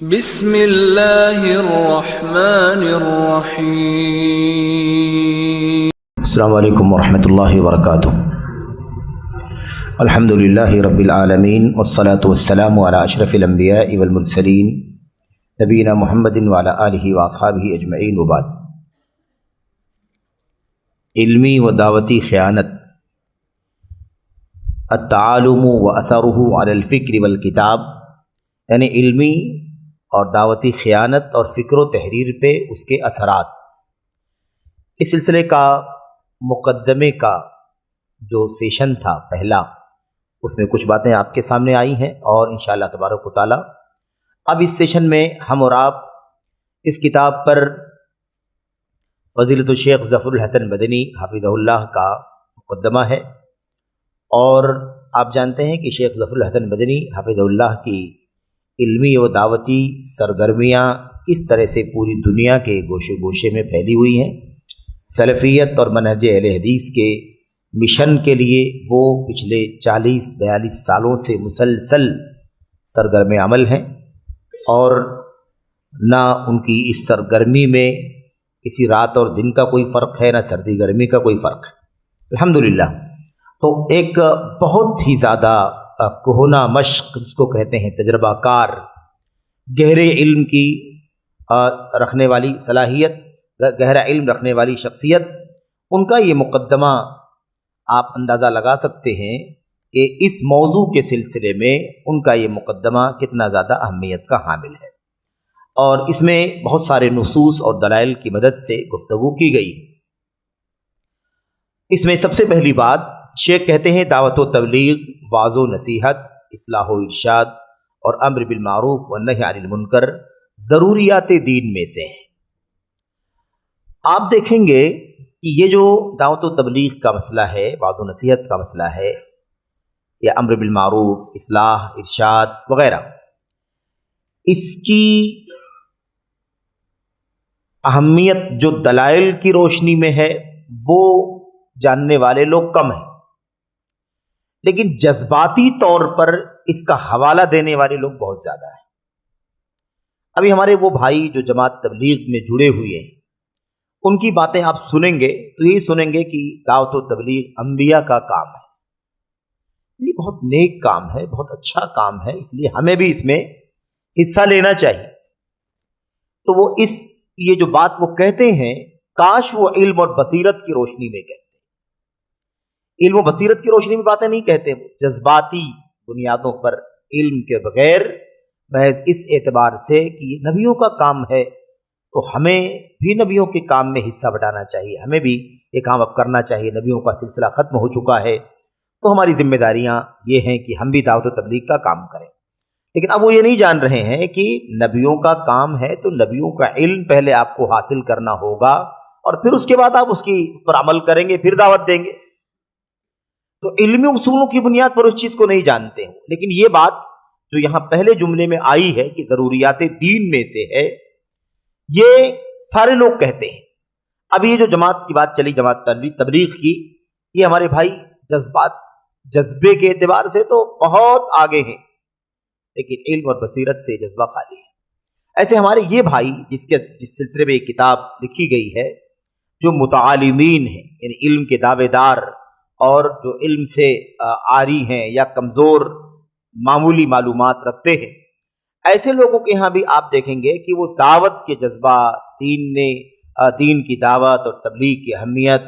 بسم اللہ الرحمن الرحیم۔ السلام علیکم ورحمۃ اللہ وبرکاتہ۔ الحمد للہ رب العالمین والصلاة والسلام علی اشرف الانبیاء والمرسلین نبینا محمد وعلی آلہ واصحابہ اجمعین وبعد۔ علمی و دعوتی خیانت، التعالم و اثرہ علی الفکر والکتاب، یعنی علمی اور دعوتی خیانت اور فکر و تحریر پہ اس کے اثرات۔ اس سلسلے کا مقدمے کا جو سیشن تھا پہلا، اس میں کچھ باتیں آپ کے سامنے آئی ہیں، اور انشاءاللہ تبارک و تعالی اب اس سیشن میں ہم اور آپ اس کتاب پر فضیلت الشیخ ظفر الحسن مدنی حفظہ اللہ کا مقدمہ ہے۔ اور آپ جانتے ہیں کہ شیخ ظفر الحسن مدنی حفظہ اللہ کی علمی و دعوتی سرگرمیاں کس طرح سے پوری دنیا کے گوشے گوشے میں پھیلی ہوئی ہیں۔ سلفیت اور منہج اہل حدیث کے مشن کے لیے وہ پچھلے 40-42 سالوں سے مسلسل سرگرم عمل ہیں، اور نہ ان کی اس سرگرمی میں کسی رات اور دن کا کوئی فرق ہے، نہ سردی گرمی کا کوئی فرق ہے الحمدللہ۔ تو ایک بہت ہی زیادہ کہنہ مشق جس کو کہتے ہیں، تجربہ کار، گہرے علم کی رکھنے والی صلاحیت، گہرا علم رکھنے والی شخصیت، ان کا یہ مقدمہ آپ اندازہ لگا سکتے ہیں کہ اس موضوع کے سلسلے میں ان کا یہ مقدمہ کتنا زیادہ اہمیت کا حامل ہے، اور اس میں بہت سارے نصوص اور دلائل کی مدد سے گفتگو کی گئی۔ اس میں سب سے پہلی بات شیخ کہتے ہیں، دعوت و تبلیغ، وعظ و نصیحت، اصلاح و ارشاد اور امر بالمعروف والنہی عن المنکر ضروریات دین میں سے ہیں۔ آپ دیکھیں گے کہ یہ جو دعوت و تبلیغ کا مسئلہ ہے، وعظ و نصیحت کا مسئلہ ہے، یا امر بالمعروف، اصلاح، ارشاد وغیرہ، اس کی اہمیت جو دلائل کی روشنی میں ہے وہ جاننے والے لوگ کم ہیں، لیکن جذباتی طور پر اس کا حوالہ دینے والے لوگ بہت زیادہ ہیں۔ ابھی ہمارے وہ بھائی جو جماعت تبلیغ میں جڑے ہوئے ہیں، ان کی باتیں آپ سنیں گے تو یہی سنیں گے کہ دعوت و تبلیغ انبیاء کا کام ہے، یہ بہت نیک کام ہے، بہت اچھا کام ہے، اس لیے ہمیں بھی اس میں حصہ لینا چاہیے۔ تو وہ یہ جو بات وہ کہتے ہیں، کاش وہ علم اور بصیرت کی روشنی میں کہتے، علم و بصیرت کی روشنی میں باتیں نہیں کہتے، جذباتی بنیادوں پر علم کے بغیر، محض اس اعتبار سے کہ یہ نبیوں کا کام ہے تو ہمیں بھی نبیوں کے کام میں حصہ بٹانا چاہیے، ہمیں بھی یہ کام اب کرنا چاہیے، نبیوں کا سلسلہ ختم ہو چکا ہے تو ہماری ذمہ داریاں یہ ہیں کہ ہم بھی دعوت و تبلیغ کا کام کریں۔ لیکن اب وہ یہ نہیں جان رہے ہیں کہ نبیوں کا کام ہے تو نبیوں کا علم پہلے آپ کو حاصل کرنا ہوگا، اور پھر اس کے بعد آپ اس کی پر عمل کریں گے، پھر دعوت دیں گے۔ تو علمی اصولوں کی بنیاد پر اس چیز کو نہیں جانتے ہیں۔ لیکن یہ بات جو یہاں پہلے جملے میں آئی ہے کہ ضروریات دین میں سے ہے، یہ سارے لوگ کہتے ہیں۔ اب یہ جو جماعت کی بات چلی، جماعت تبلیغ کی، یہ ہمارے بھائی جذبے کے اعتبار سے تو بہت آگے ہیں، لیکن علم اور بصیرت سے جذبہ خالی ہے۔ ایسے ہمارے یہ بھائی جس سلسلے میں ایک کتاب لکھی گئی ہے، جو متعالمین ہیں، یعنی علم کے دعوے دار اور جو علم سے عاری ہیں یا کمزور معمولی معلومات رکھتے ہیں، ایسے لوگوں کے ہاں بھی آپ دیکھیں گے کہ وہ دعوت کے جذبہ، دین کی دعوت اور تبلیغ کی اہمیت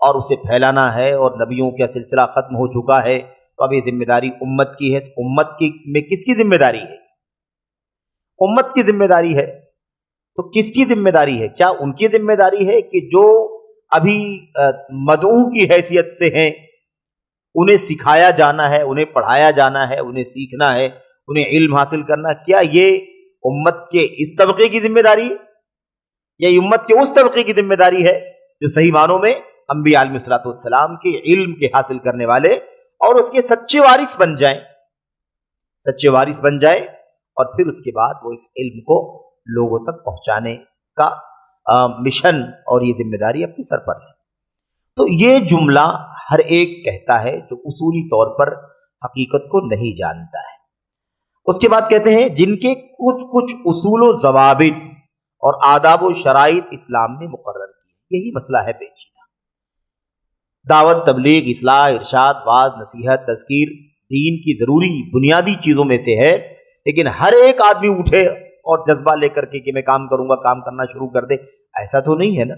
اور اسے پھیلانا ہے، اور نبیوں کا سلسلہ ختم ہو چکا ہے تو اب یہ ذمہ داری امت کی ہے۔ تو امت میں کس کی ذمہ داری ہے؟ امت کی ذمہ داری ہے۔ تو کس کی ذمہ داری ہے؟ کیا ان کی ذمہ داری ہے کہ جو ابھی مدعو کی حیثیت سے ہیں، انہیں سکھایا جانا ہے، انہیں پڑھایا جانا ہے، انہیں سیکھنا ہے، انہیں علم حاصل کرنا، کیا یہ امت کے اس طبقے کی ذمہ داری ہے، یا یہ امت کے اس طبقے کی ذمہ داری ہے جو صحیح معنوں میں انبیاء علیہ الصلوۃ والسلام کے علم کے حاصل کرنے والے اور اس کے سچے وارث بن جائیں، اور پھر اس کے بعد وہ اس علم کو لوگوں تک پہنچانے کا مشن اور یہ ذمہ داری اپنے سر پر ہے۔ تو یہ جملہ ہر ایک کہتا ہے جو اصولی طور پر حقیقت کو نہیں جانتا ہے۔ اس کے بعد کہتے ہیں جن کے کچھ اصول و ضوابط اور آداب و شرائط اسلام نے مقرر کی. یہی مسئلہ ہے پیچیدہ. دعوت، تبلیغ، اصلاح، ارشاد، واعظ، نصیحت، تذکیر دین کی ضروری بنیادی چیزوں میں سے ہے، لیکن ہر ایک آدمی اٹھے اور جذبہ لے کر کے کہ میں کام کروں گا، کام کرنا شروع کر دے، ایسا تو نہیں ہے نا.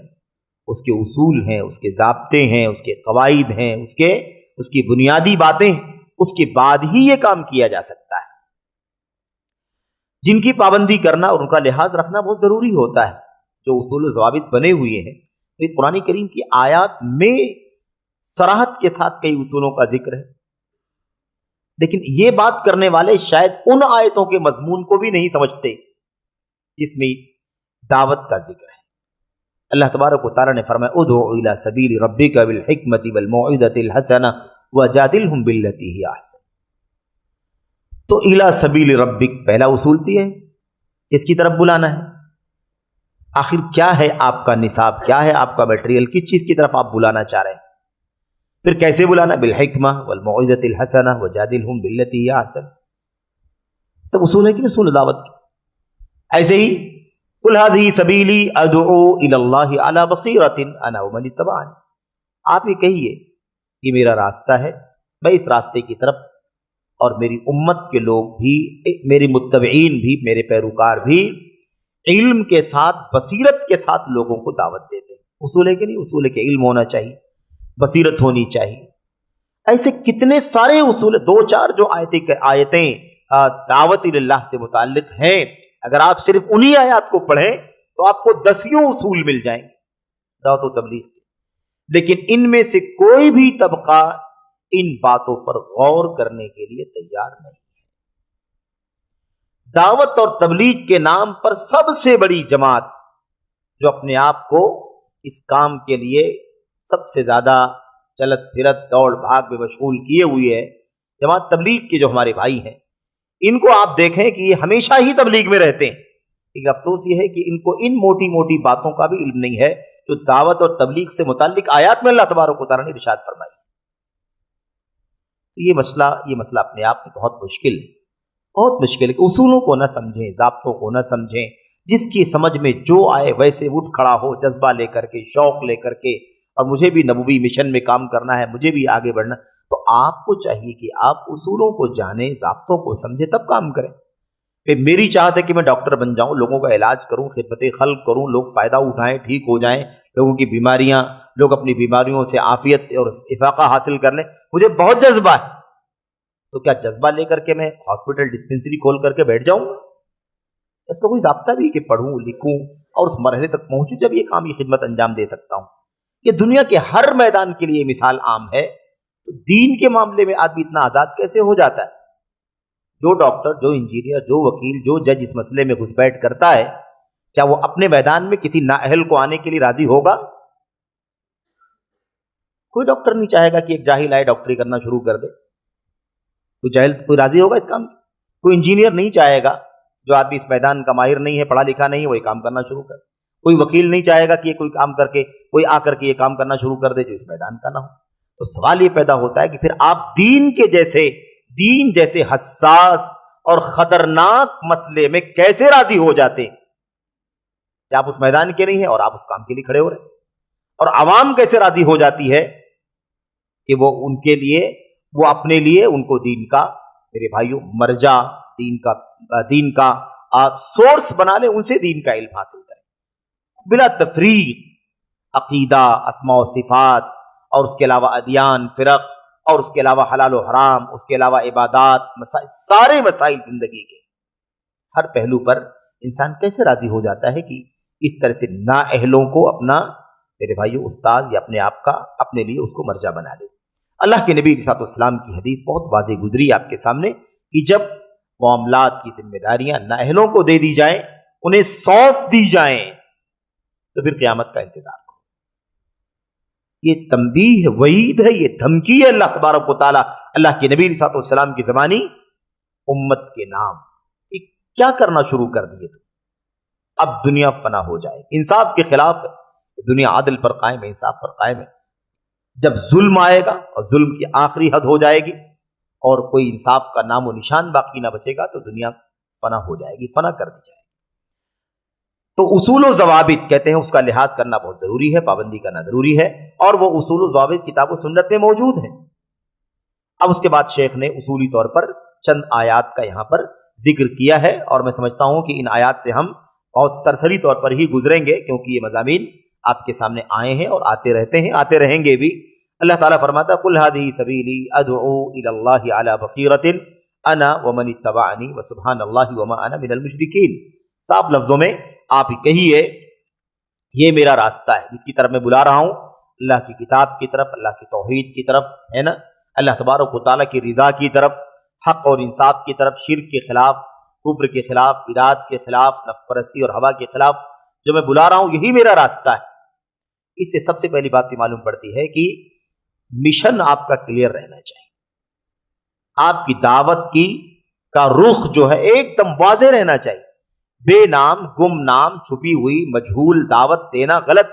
اس کے اصول ہیں، اس کے ضابطے ہیں، اس کے قواعد ہیں، اس کی بنیادی باتیں، اس کے بعد ہی یہ کام کیا جا سکتا ہے، جن کی پابندی کرنا اور ان کا لحاظ رکھنا بہت ضروری ہوتا ہے. جو اصول و ضوابط بنے ہوئے ہیں، تو قرآن کریم کی آیات میں صراحت کے ساتھ کئی اصولوں کا ذکر ہے، لیکن یہ بات کرنے والے شاید ان آیتوں کے مضمون کو بھی نہیں سمجھتے جس میں دعوت کا ذکر ہے. اللہ تبارک و تعالیٰ نے فرمایا ادعو الی سبیل ربک بالحکمۃ والموعظۃ الحسنہ وجادلہم باللتی ہی احسن. تو الی سبیل ربک پہلا اصول تو ہے کس کی طرف بلانا ہے. آخر کیا ہے آپ کا نصاب، کیا ہے آپ کا میٹیریل، کس چیز کی طرف آپ بلانا چاہ رہے ہیں. پھر کیسے بلانا، بالحکمہ والموعظۃ الحسنہ وجادلہم باللتی ہی احسن. سب اصول ہے کہ اصول دعوت کی. ایسے ہی قل ھذہ سبیلی ادعو الی اللہ علی بصیرۃ انا ومن اتبعنی. آپ یہ کہیے یہ میرا راستہ ہے، میں اس راستے کی طرف اور میری امت کے لوگ بھی، میرے متبعین بھی، میرے پیروکار بھی علم کے ساتھ، بصیرت کے ساتھ لوگوں کو دعوت دیتے ہیں. اصول ہے کہ نہیں، اصول ہے کہ علم ہونا چاہیے، بصیرت ہونی چاہیے. ایسے کتنے سارے اصول، دو چار جو آیتیں دعوت اللہ سے متعلق ہیں، اگر آپ صرف انہی آیات کو پڑھیں تو آپ کو 10 اصول مل جائیں گے دعوت و تبلیغ کے. لیکن ان میں سے کوئی بھی طبقہ ان باتوں پر غور کرنے کے لیے تیار نہیں ہے. دعوت اور تبلیغ کے نام پر سب سے بڑی جماعت جو اپنے آپ کو اس کام کے لیے سب سے زیادہ چلت پھرت دوڑ بھاگ میں مشغول کیے ہوئے ہے، جماعت تبلیغ کے جو ہمارے بھائی ہیں، ان کو آپ دیکھیں کہ یہ ہمیشہ ہی تبلیغ میں رہتے ہیں. ایک افسوس یہ ہے کہ ان کو ان موٹی موٹی باتوں کا بھی علم نہیں ہے جو دعوت اور تبلیغ سے متعلق آیات میں اللہ تبارک و تعالیٰ نے ارشاد فرمائی. یہ مسئلہ اپنے آپ میں بہت مشکل ہے، بہت مشکل ہے کہ اصولوں کو نہ سمجھیں، ضابطوں کو نہ سمجھیں، جس کی سمجھ میں جو آئے ویسے اٹھ کھڑا ہو جذبہ لے کر کے، شوق لے کر کے، اور مجھے بھی نبوی مشن میں کام کرنا ہے، مجھے بھی آگے بڑھنا. تو آپ کو چاہیے کہ آپ اصولوں کو جانیں، ضابطوں کو سمجھیں، تب کام کریں. کہ میری چاہت ہے کہ میں ڈاکٹر بن جاؤں، لوگوں کا علاج کروں، خدمت خلق کروں، لوگ فائدہ اٹھائیں، ٹھیک ہو جائیں، لوگوں کی بیماریاں، لوگ اپنی بیماریوں سے عافیت اور افاقہ حاصل کر لیں، مجھے بہت جذبہ ہے. تو کیا جذبہ لے کر کے میں ہاسپٹل ڈسپنسری کھول کر کے بیٹھ جاؤں گا؟ اس کا کوئی ضابطہ بھی کہ پڑھوں لکھوں اور اس مرحلے تک پہنچوں جب یہ کام، یہ خدمت انجام دے سکتا ہوں. کہ دنیا کے ہر میدان کے لیے مثال عام ہے. تو دین کے معاملے میں آدمی اتنا آزاد کیسے ہو جاتا ہے؟ جو ڈاکٹر، جو انجینئر، جو وکیل، جو جج اس مسئلے میں گھسپیٹ کرتا ہے، کیا وہ اپنے میدان میں کسی نااہل کو آنے کے لیے راضی ہوگا؟ کوئی ڈاکٹر نہیں چاہے گا کہ ایک جاہل آئے ڈاکٹری کرنا شروع کر دے. کوئی راضی ہوگا اس کام میں؟ کوئی انجینئر نہیں چاہے گا جو آدمی اس میدان کا ماہر نہیں ہے، پڑھا لکھا نہیں ہے، وہی کام کرنا شروع کر دے. کوئی وکیل نہیں چاہے گا کہ کوئی کام کر کے، کوئی آ کر کے یہ کام کرنا شروع کر دے جو اس میدان کا نہ ہو. تو سوال یہ پیدا ہوتا ہے کہ پھر آپ دین جیسے حساس اور خطرناک مسئلے میں کیسے راضی ہو جاتے ہیں کہ آپ اس میدان کے نہیں ہیں اور آپ اس کام کے لیے کھڑے ہو رہے ہیں. اور عوام کیسے راضی ہو جاتی ہے کہ وہ ان کے لیے، وہ اپنے لیے ان کو دین کا، میرے بھائیوں، مرجع، دین کا سورس بنا لیں، ان سے دین کا علم حاصل کریں بلا تفریق. عقیدہ، اسماء و صفات، اور اس کے علاوہ ادیان، فرق، اور اس کے علاوہ حلال و حرام، اس کے علاوہ عبادات، سارے مسائل زندگی کے ہر پہلو پر انسان کیسے راضی ہو جاتا ہے کہ اس طرح سے نااہلوں کو اپنا، میرے بھائیو، استاد یا اپنے آپ کا، اپنے لیے اس کو مرجع بنا لے. اللہ کے نبی علیہ السلام کی حدیث بہت واضح گزری آپ کے سامنے کہ جب معاملات کی ذمہ داریاں نااہلوں کو دے دی جائیں، انہیں سونپ دی جائیں، تو پھر قیامت کا انتظار کرو. یہ تنبیہ، وعید ہے، یہ دھمکی ہے اللہ تبارک و تعالیٰ اللہ کے نبی علیہ السلام کی زبانی امت کے نام. کیا کرنا شروع کر دیے تو اب دنیا فنا ہو جائے. انصاف کے خلاف ہے، دنیا عدل پر قائم ہے، انصاف پر قائم ہے. جب ظلم آئے گا اور ظلم کی آخری حد ہو جائے گی اور کوئی انصاف کا نام و نشان باقی نہ بچے گا تو دنیا فنا ہو جائے گی، فنا کر دی جائے گی۔ تو اصول و ضوابط کہتے ہیں اس کا لحاظ کرنا بہت ضروری ہے، پابندی کرنا ضروری ہے، اور وہ اصول و ضوابط کتاب و سنت میں موجود ہیں۔ اب اس کے بعد شیخ نے اصولی طور پر چند آیات کا یہاں پر ذکر کیا ہے، اور میں سمجھتا ہوں کہ ان آیات سے ہم بہت سرسری طور پر ہی گزریں گے، کیونکہ یہ مضامین آپ کے سامنے آئے ہیں اور آتے رہتے ہیں، آتے رہیں گے بھی۔ اللہ تعالیٰ فرماتا ہے قُلْ هَٰذِهِ سَبِيلِي أَدْعُو إِلَى اللَّهِ عَلَىٰ بَصِيرَةٍ أَنَا وَمَنِ اتَّبَعَنِي وَسُبْحَانَ اللَّهِ وَمَا أَنَا مِنَ الْمُشْرِكِينَ۔ صاف لفظوں میں آپ کہیے یہ میرا راستہ ہے جس کی طرف میں بلا رہا ہوں، اللہ کی کتاب کی طرف، اللہ کی توحید کی طرف، ہے نا، اللہ تبارک و تعالیٰ کی رضا کی طرف، حق اور انصاف کی طرف، شرک کے خلاف، کفر کے خلاف، بدعات کے خلاف، نفس پرستی اور ہوا کے خلاف جو میں بلا رہا ہوں، یہی میرا راستہ ہے۔ اس سے سب سے پہلی بات یہ معلوم پڑتی ہے کہ مشن آپ کا کلیئر رہنا چاہیے، آپ کی دعوت کی کا رخ جو ہے ایک دم واضح رہنا چاہیے۔ بے نام، گم نام، چھپی ہوئی مجہول دعوت دینا غلط،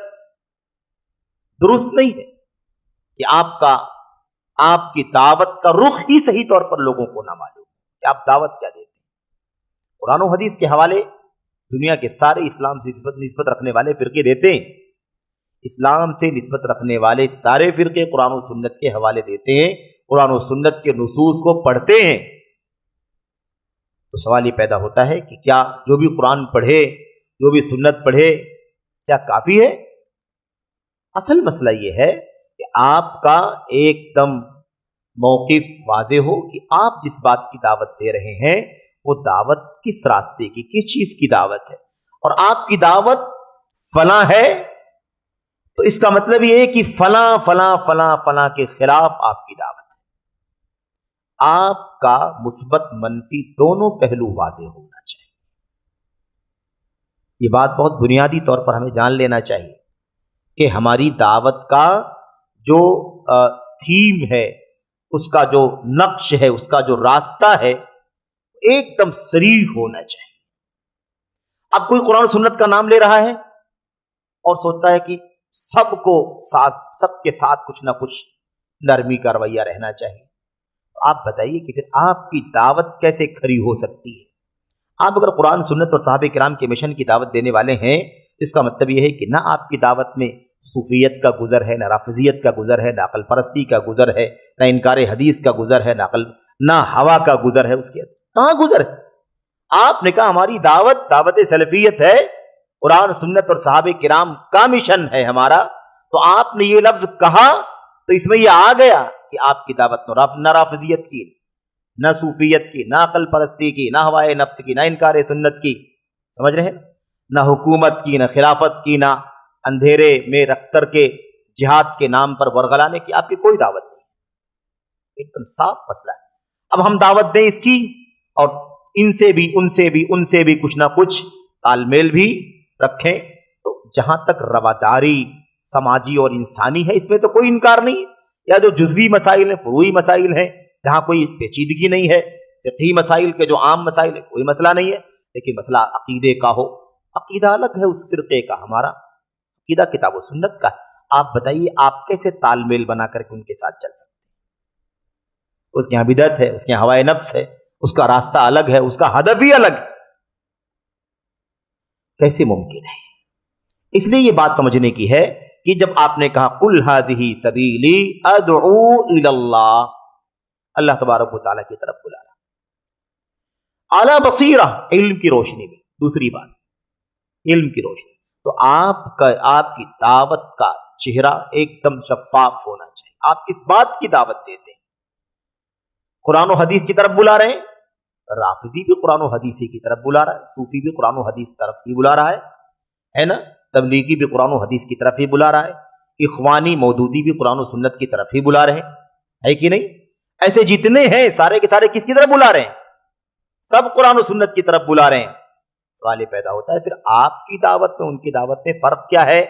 درست نہیں ہے کہ آپ کی دعوت کا رخ ہی صحیح طور پر لوگوں کو نہ معلوم کہ آپ دعوت کیا دیتے ہیں۔ قرآن و حدیث کے حوالے دنیا کے سارے اسلام سے نسبت رکھنے والے فرقے دیتے ہیں، اسلام سے نسبت رکھنے والے سارے فرقے قرآن و سنت کے حوالے دیتے ہیں، قرآن و سنت کے نصوص کو پڑھتے ہیں۔ تو سوال یہ پیدا ہوتا ہے کہ کیا جو بھی قرآن پڑھے، جو بھی سنت پڑھے، کیا کافی ہے؟ اصل مسئلہ یہ ہے کہ آپ کا ایک دم موقف واضح ہو کہ آپ جس بات کی دعوت دے رہے ہیں وہ دعوت کس راستے کی، کس چیز کی دعوت ہے، اور آپ کی دعوت فلاں ہے تو اس کا مطلب یہ ہے کہ فلاں فلاں فلاں فلاں کے خلاف آپ کی دعوت ہے۔ آپ کا مثبت منفی دونوں پہلو واضح ہونا چاہیے۔ یہ بات بہت بنیادی طور پر ہمیں جان لینا چاہیے کہ ہماری دعوت کا جو تھیم ہے، اس کا جو نقش ہے، اس کا جو راستہ ہے، ایک دم صریح ہونا چاہیے۔ اب کوئی قرآن و سنت کا نام لے رہا ہے اور سوچتا ہے کہ سب کے ساتھ کچھ نہ کچھ نرمی کا رویہ رہنا چاہیے، تو آپ بتائیے کہ پھر آپ کی دعوت کیسے کھری ہو سکتی ہے؟ آپ اگر قرآن سنت اور صحابہ کرام کے مشن کی دعوت دینے والے ہیں، اس کا مطلب یہ ہے کہ نہ آپ کی دعوت میں صوفیت کا گزر ہے، نہ رافضیت کا گزر ہے، نہ عقل پرستی کا گزر ہے، نہ انکار حدیث کا گزر ہے، نہ ہوا کا گزر ہے۔ اس کے کہاں گزر ہے؟ آپ نے کہا ہماری دعوت سلفیت ہے، قرآن سنت اور صحابہ کرام کا مشن ہے ہمارا، تو آپ نے یہ لفظ کہا تو اس میں یہ آ گیا کہ آپ کی دعوت نہ رافضیت کی، نہ صوفیت کی، نہ عقل پرستی کی، نہ ہوائے نفس کی، نہ انکار سنت کی، سمجھ رہے ہیں، نہ حکومت کی، نہ خلافت کی، نہ اندھیرے میں رکھ کر کے جہاد کے نام پر ورغلانے کی آپ کی کوئی دعوت نہیں، ایک دم صاف مسئلہ ہے۔ اب ہم دعوت دیں اس کی اور ان سے بھی کچھ نہ کچھ تال میل بھی رکھیں، تو جہاں تک رواداری سماجی اور انسانی ہے اس میں تو کوئی انکار نہیں ہے، یا جو جزوی مسائل ہیں، فروعی مسائل ہیں، جہاں کوئی پیچیدگی نہیں ہے، فقہی مسائل کے جو عام مسائل ہیں کوئی مسئلہ نہیں ہے، لیکن مسئلہ عقیدے کا ہو، عقیدہ الگ ہے اس فرقے کا، ہمارا عقیدہ کتاب و سنت کا ہے۔ آپ بتائیے آپ کیسے تال میل بنا کر کے ان کے ساتھ چل سکتے ہیں؟ اس کے یہاں بدعت ہے، اس کے یہاں ہوائے نفس ہے، اس کا راستہ الگ ہے، اس کا ہدف ہی الگ ہے، کیسے ممکن ہے؟ اس لیے یہ بات سمجھنے کی ہے کہ جب آپ نے کہا قُلْ هَٰذِهِ سَبِيلِي أَدْعُو إِلَى اللَّهِ، اللہ تبارک و تعالیٰ کی طرف بلا رہا، اعلیٰ بصیرہ، علم کی روشنی میں، دوسری بات علم کی روشنی، تو آپ کی دعوت کا چہرہ ایک دم شفاف ہونا چاہیے۔ آپ کس بات کی دعوت دیتے ہیں؟ قرآن و حدیث کی طرف بلا رہے ہیں، رافضی بھی قرآن و حدیث کی طرف بلا رہا ہے، صوفی بھی قرآن و حدیث طرف ہی بلا رہا ہے نا، تبلیغی بھی قرآن و حدیث کی طرف ہی بلا رہا ہے، اخوانی مودودی بھی قرآن و سنت کی طرف ہی بلا رہے ہیں، ہے کہ نہیں؟ ایسے جتنے ہیں سارے کے سارے کس کی طرف بلا رہے ہیں؟ سب قرآن و سنت کی طرف بلا رہے ہیں۔ سوال یہ پیدا ہوتا ہے پھر آپ کی دعوت میں ان کی دعوت میں فرق کیا ہے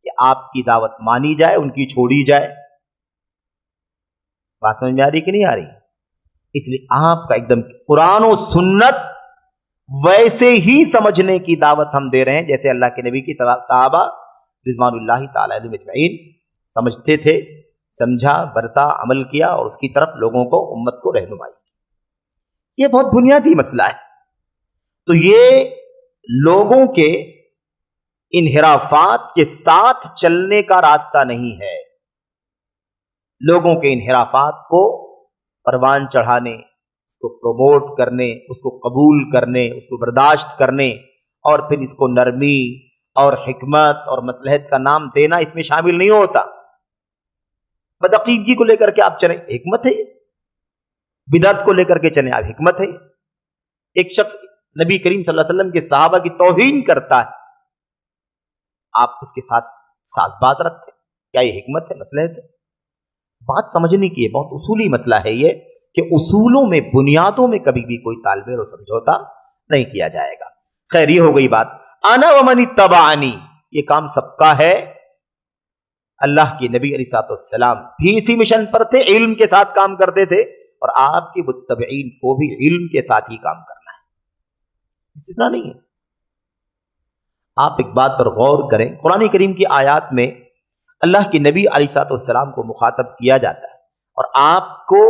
کہ آپ کی دعوت مانی جائے ان کی چھوڑی جائے؟ بات سمجھ میں آ رہی کہ نہیں آ رہی؟ اس لیے آپ کا ایک دم قرآن و سنت ویسے ہی سمجھنے کی دعوت ہم دے رہے ہیں جیسے اللہ کے نبی کی صحابہ رضوان اللہ تعالی علیہم اجمعین سمجھتے تھے، سمجھا، برتا، عمل کیا اور اس کی طرف لوگوں کو، امت کو رہنمائی کی۔ یہ بہت بنیادی مسئلہ ہے۔ تو یہ لوگوں کے انحرافات کے ساتھ چلنے کا راستہ نہیں ہے۔ لوگوں کے انحرافات کو پروان چڑھانے، اس کو پروموٹ کرنے، اس کو قبول کرنے، اس کو برداشت کرنے اور پھر اس کو نرمی اور حکمت اور مصلحت کا نام دینا اس میں شامل نہیں ہوتا۔ بدعقیدگی کو لے کر کے آپ چلیں، حکمت ہے۔ بدعت کو لے کر کے چلیں آپ، حکمت ہے۔ ایک شخص نبی کریم صلی اللہ علیہ وسلم کے صحابہ کی توہین کرتا ہے، آپ اس کے ساتھ ساز بات رکھتے ہیں، کیا یہ حکمت ہے، مصلحت ہے؟ بات سمجھنے کی ہے، بہت اصولی مسئلہ ہے یہ کہ اصولوں میں، بنیادوں میں کبھی بھی کوئی تالمیل و سمجھوتا نہیں کیا جائے گا۔ خیر، یہ ہو گئی بات۔ انا ومن اتبعنی، یہ کام سب کا ہے۔ اللہ کے نبی علیہ الصلوۃ والسلام بھی اسی مشن پر تھے، علم کے ساتھ کام کرتے تھے، اور آپ کے متبعین کو بھی علم کے ساتھ ہی کام کرنا ہے، اس طرح نہیں ہے۔ آپ ایک بات پر غور کریں، قرآن کریم کی آیات میں اللہ کے نبی علیہ الصلوۃ والسلام کو مخاطب کیا جاتا ہے، اور آپ کو،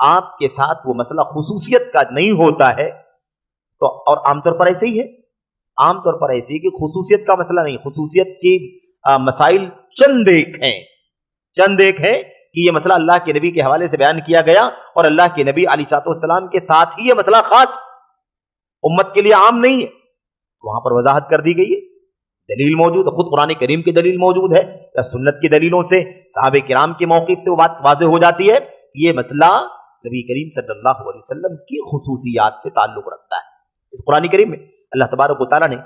آپ کے ساتھ وہ مسئلہ خصوصیت کا نہیں ہوتا ہے، تو اور عام طور پر ایسے ہی ہے، عام طور پر ایسے ہی کہ خصوصیت کا مسئلہ نہیں، خصوصیت کی مسائل چند ایک ہیں کہ یہ مسئلہ اللہ کے نبی کے حوالے سے بیان کیا گیا، اور اللہ کے نبی علیہ الصلوۃ والسلام کے ساتھ ہی یہ مسئلہ خاص امت کے لیے عام نہیں ہے، وہاں پر وضاحت کر دی گئی ہے، دلیل موجود ہے، خود قرآن کریم کی دلیل موجود ہے، یا سنت کی دلیلوں سے، صحابہ کرام کے موقف سے وہ بات واضح ہو جاتی ہے، یہ مسئلہ نبی کریم صلی اللہ علیہ وسلم کی خصوصیات سے تعلق رکھتا ہے۔ اس قرآن کریم میں اللہ تبارک و تعالیٰ نے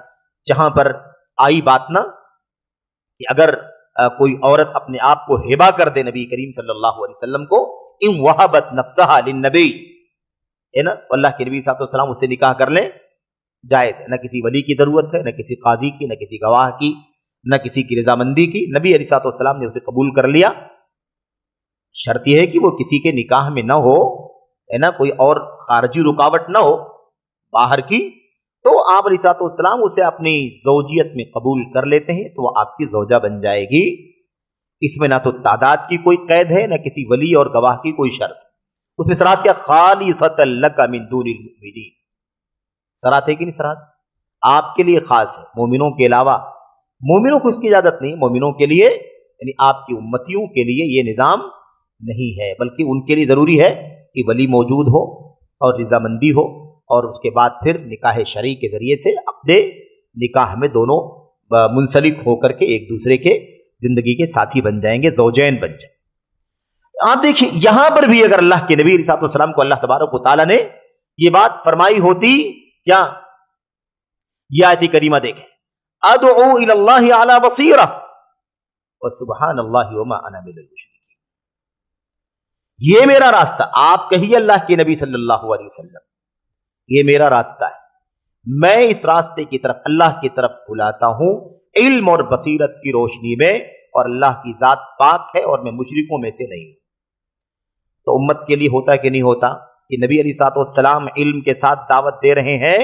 جہاں پر آئی بات نا کہ اگر کوئی عورت اپنے آپ کو ہبہ کر دے نبی کریم صلی اللہ علیہ وسلم کو، ان وہبت نفسہا للنبی، ہے نا، اللہ کے نبی صلی اللہ علیہ وسلم اس سے نکاح کر لیں، جائز ہے، نہ کسی ولی کی ضرورت ہے، نہ کسی قاضی کی، نہ کسی گواہ کی، نہ کسی کی رضامندی کی، نبی علیہ الصلوۃ والسلام نے اسے قبول کر لیا۔ شرط یہ ہے کہ وہ کسی کے نکاح میں نہ ہو، ہے نا، کوئی اور خارجی رکاوٹ نہ ہو باہر کی، تو آپ علیہ الصلوۃ والسلام اسے اپنی زوجیت میں قبول کر لیتے ہیں، تو وہ آپ کی زوجہ بن جائے گی۔ اس میں نہ تو تعداد کی کوئی قید ہے، نہ کسی ولی اور گواہ کی کوئی شرط۔ اس میں صراحت کیا، خالصۃ لک من دون المؤمنین، صراحت ہے کہ نہیں؟ صراحت آپ کے لیے خاص ہے، مومنوں کے علاوہ مومنوں کو اس کی اجازت نہیں، مومنوں کے لیے، یعنی آپ کی امتیوں کے لیے یہ نظام نہیں ہے، بلکہ ان کے لیے ضروری ہے کہ ولی موجود ہو اور رضامندی ہو، اور اس کے بعد پھر نکاح شرعی کے ذریعے سے عقد نکاح میں دونوں منسلک ہو کر کے ایک دوسرے کے زندگی کے ساتھی بن جائیں گے، زوجین بن جائیں گے۔ آپ دیکھیں یہاں پر بھی اگر اللہ کے نبی علیہ الصلوۃ والسلام کو اللہ تبارک و تعالیٰ نے یہ بات فرمائی ہوتی، کیا یہ آیت کریمہ دیکھیں، ادعو الی اللہ علی بصیرہ وسبحان اللہ وما انا من المشرکین، یہ میرا راستہ، آپ کہیے اللہ کے نبی صلی اللہ علیہ وسلم، یہ میرا راستہ ہے، میں اس راستے کی طرف، اللہ کی طرف بلاتا ہوں علم اور بصیرت کی روشنی میں، اور اللہ کی ذات پاک ہے اور میں مشرکوں میں سے نہیں ہوں۔ تو امت کے لیے ہوتا کہ نہیں ہوتا کہ نبی علیہ الصلوۃ والسلام علم کے ساتھ دعوت دے رہے ہیں،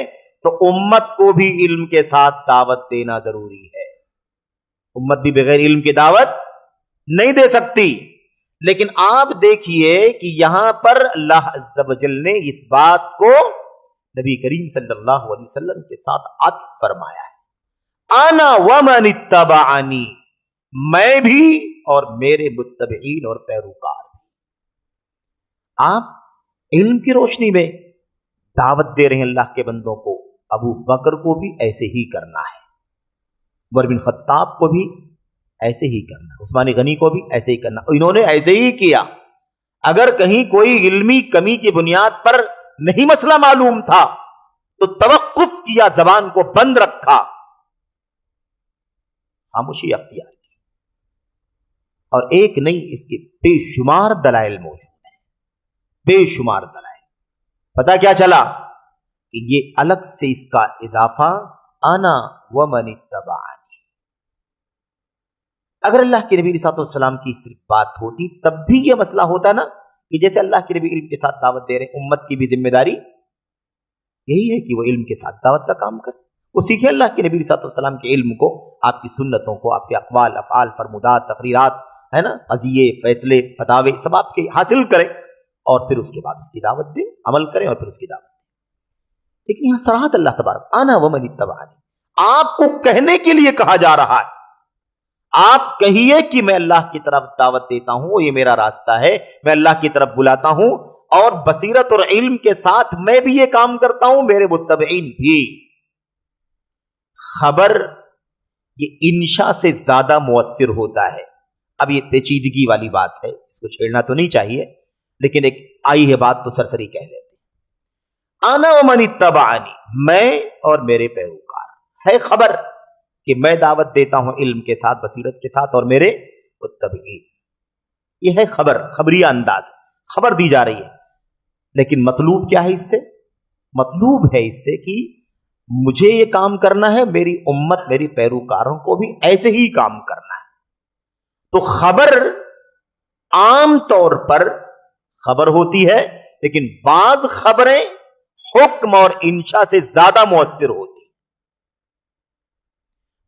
تو امت کو بھی علم کے ساتھ دعوت دینا ضروری ہے۔ امت بھی بغیر علم کی دعوت نہیں دے سکتی۔ لیکن آپ دیکھیے کہ یہاں پر اللہ عز و جل نے اس بات کو نبی کریم صلی اللہ علیہ وسلم کے ساتھ عطف فرمایا ہے، انا ومن اتبعنی، میں بھی اور میرے متبعین اور پیروکار۔ آپ علم کی روشنی میں دعوت دے رہے ہیں اللہ کے بندوں کو، ابو بکر کو بھی ایسے ہی کرنا ہے، عمر بن خطاب کو بھی ایسے ہی کرنا، عثمان غنی کو بھی ایسے ہی کرنا، انہوں نے ایسے ہی کیا۔ اگر کہیں کوئی علمی کمی کی بنیاد پر نہیں مسئلہ معلوم تھا تو توقف کیا، زبان کو بند رکھا، خاموشی اختیار کی، اور ایک نہیں، اس کے بے شمار دلائل موجود ہیں، بے شمار دلائل۔ پتہ کیا چلا کہ یہ الگ سے اس کا اضافہ انا ومن اتبعنی، اگر اللہ کے نبی علیہ الصلوۃ والسلام کی صرف بات ہوتی تب بھی یہ مسئلہ ہوتا نا، کہ جیسے اللہ کے نبی علم کے ساتھ دعوت دے رہے، امت کی بھی ذمہ داری یہی ہے کہ وہ علم کے ساتھ دعوت کا کام کرے، وہ سیکھے اللہ کے نبی علیہ الصلوۃ والسلام کے علم کو، آپ کی سنتوں کو، آپ کے اقوال، افعال، فرمودات، تقریرات، ہے نا, قضیے, فیصلے, فتاوے سب آپ کے حاصل کریں اور پھر اس کے بعد اس کی دعوت دیں, عمل کریں اور پھر اس کی دعوت دیں. لیکن یہاں صراحت اللہ تبارک انا ومن اتبعنی, آپ کو کہنے کے لیے کہا جا رہا ہے. آپ کہیے کہ میں اللہ کی طرف دعوت دیتا ہوں, یہ میرا راستہ ہے, میں اللہ کی طرف بلاتا ہوں, اور بصیرت اور علم کے ساتھ میں بھی یہ کام کرتا ہوں, میرے متبعین بھی. خبر یہ انشاء سے زیادہ مؤثر ہوتا ہے. اب یہ پیچیدگی والی بات ہے, اس کو چھیڑنا تو نہیں چاہیے, لیکن ایک آئی ہے بات تو سرسری کہہ لیتے. انا ومن اتبعنی, میں اور میرے پیروکار, ہے خبر کہ میں دعوت دیتا ہوں علم کے ساتھ, بصیرت کے ساتھ, اور میرے متبعین. یہ ہے خبر, خبریہ انداز, خبر دی جا رہی ہے. لیکن مطلوب کیا ہے اس سے؟ مطلوب ہے اس سے کہ مجھے یہ کام کرنا ہے, میری امت, میری پیروکاروں کو بھی ایسے ہی کام کرنا ہے. تو خبر عام طور پر خبر ہوتی ہے, لیکن بعض خبریں حکم اور انشاء سے زیادہ مؤثر ہوتی.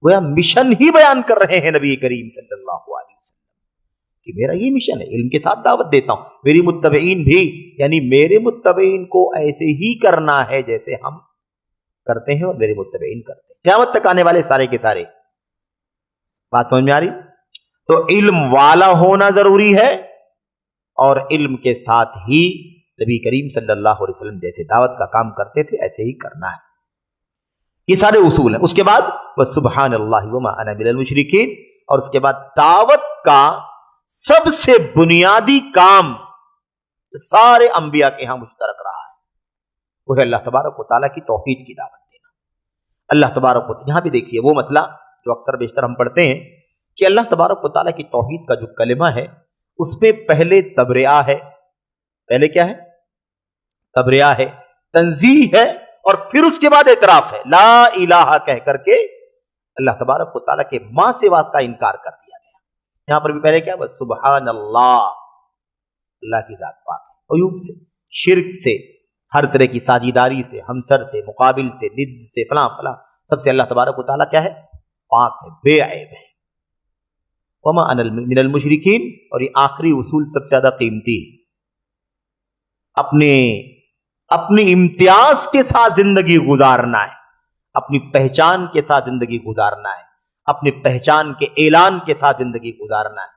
وہ مشن ہی بیان کر رہے ہیں نبی کریم صلی اللہ علیہ وسلم کہ میرا یہ مشن ہے, علم کے ساتھ دعوت دیتا ہوں, میری متبعین بھی, یعنی میرے متبعین کو ایسے ہی کرنا ہے جیسے ہم کرتے ہیں اور میرے متبعین کرتے ہیں. قیامت تک آنے والے سارے کے سارے. بات سمجھ میں آ رہی؟ تو علم والا ہونا ضروری ہے, اور علم کے ساتھ ہی نبی کریم صلی اللہ علیہ وسلم جیسے دعوت کا کام کرتے تھے ایسے ہی کرنا ہے. یہ سارے اصول ہیں. اس کے بعد وَسُبْحَانَ اللَّهِ وَمَا أَنَا مِنَ الْمُشْرِكِينَ, اور اس کے بعد دعوت کا سب سے بنیادی کام سارے انبیاء کے ہاں مشترک رہا ہے, وہ ہے اللہ تبارک و تعالیٰ کی توحید کی دعوت دینا. اللہ تبارک و تعالیٰ, یہاں بھی دیکھیے وہ مسئلہ جو اکثر بیشتر ہم پڑھتے ہیں کہ اللہ تبارک و تعالیٰ کی توحید کا جو کلمہ ہے اس میں پہلے تبرئہ ہے. پہلے کیا ہے؟ تبرئہ ہے, تنزیہ ہے, اور پھر اس کے بعد اعتراف ہے. لا الہ کہہ کر کے اللہ تبارک و تعالیٰ کے ماں سوا کا انکار کر دیا گیا. یہاں پر بھی پہلے کیا؟ بس سبحان اللہ, اللہ کی ذات پاک, عیوب سے, شرک سے, ہر طرح کی ساجیداری سے, ہمسر سے, مقابل سے, ند سے, فلاں فلاں, سب سے اللہ تبارک و تعالیٰ کیا ہے؟ پاک ہے, بے عیب ہے. وما انا من المشرکین, اور یہ آخری اصول سب سے زیادہ قیمتی ہے. اپنی امتیاز کے ساتھ زندگی گزارنا ہے, اپنی پہچان کے ساتھ زندگی گزارنا ہے, اپنی پہچان کے اعلان کے ساتھ زندگی گزارنا ہے.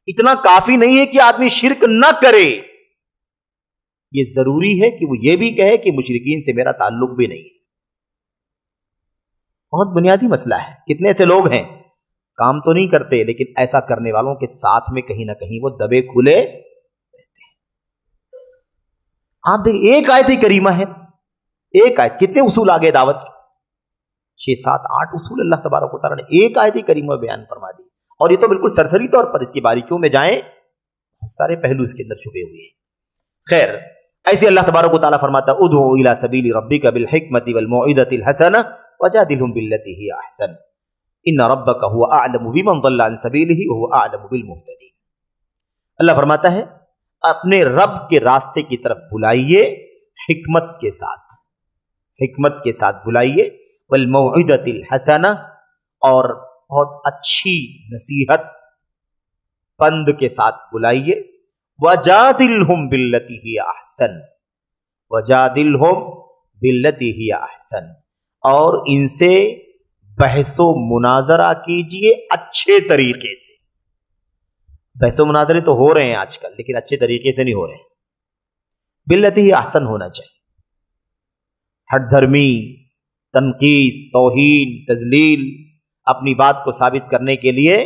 اتنا کافی نہیں ہے کہ آدمی شرک نہ کرے, یہ ضروری ہے کہ وہ یہ بھی کہے کہ مشرکین سے میرا تعلق بھی نہیں ہے. بہت بنیادی مسئلہ ہے. کتنے ایسے لوگ ہیں کام تو نہیں کرتے, لیکن ایسا کرنے والوں کے ساتھ میں کہیں نہ کہیں وہ دبے کھلے رہتے ہیں. آپ دیکھیں, ایک آیت کریمہ ہے, ایک آیت, کتنے اصول آگے دعوت, 6 7 8 اصول اللہ تبارک و تعالیٰ نے ایک آیت کریمہ بیان فرما دی. اور یہ تو بالکل سرسری طور پر, اس کی باریکیوں میں جائیں بہت سارے پہلو اس کے اندر چھپے ہوئے ہیں. خیر, ایسے اللہ تبارک و تعالیٰ فرماتا ہے ادعو الی سبیل ربک بالحکمۃ والموعظۃ الحسنہ وجادلہم باللتی ہی احسن ان ربک هو اعلم بمن ضل عن سبیلہ وهو اعلم بالمہتدین. اللہ فرماتا ہے اپنے رب کے راستے کی طرف بلائیے حکمت کے ساتھ, حکمت کے ساتھ بلائیے, والموعظۃ الحسنہ, اور بہت اچھی نصیحت پند کے ساتھ بلائیے, وجادلہم باللتی ہی احسن, وجادلہم باللتی ہی احسن, اور ان سے بحث و مناظرہ کیجئے اچھے طریقے سے. بحث و مناظرے تو ہو رہے ہیں آج کل, لیکن اچھے طریقے سے نہیں ہو رہے ہیں. باللتی ہی احسن ہونا چاہیے. ہٹ دھرمی, تنقیص, توہین, تذلیل, اپنی بات کو ثابت کرنے کے لیے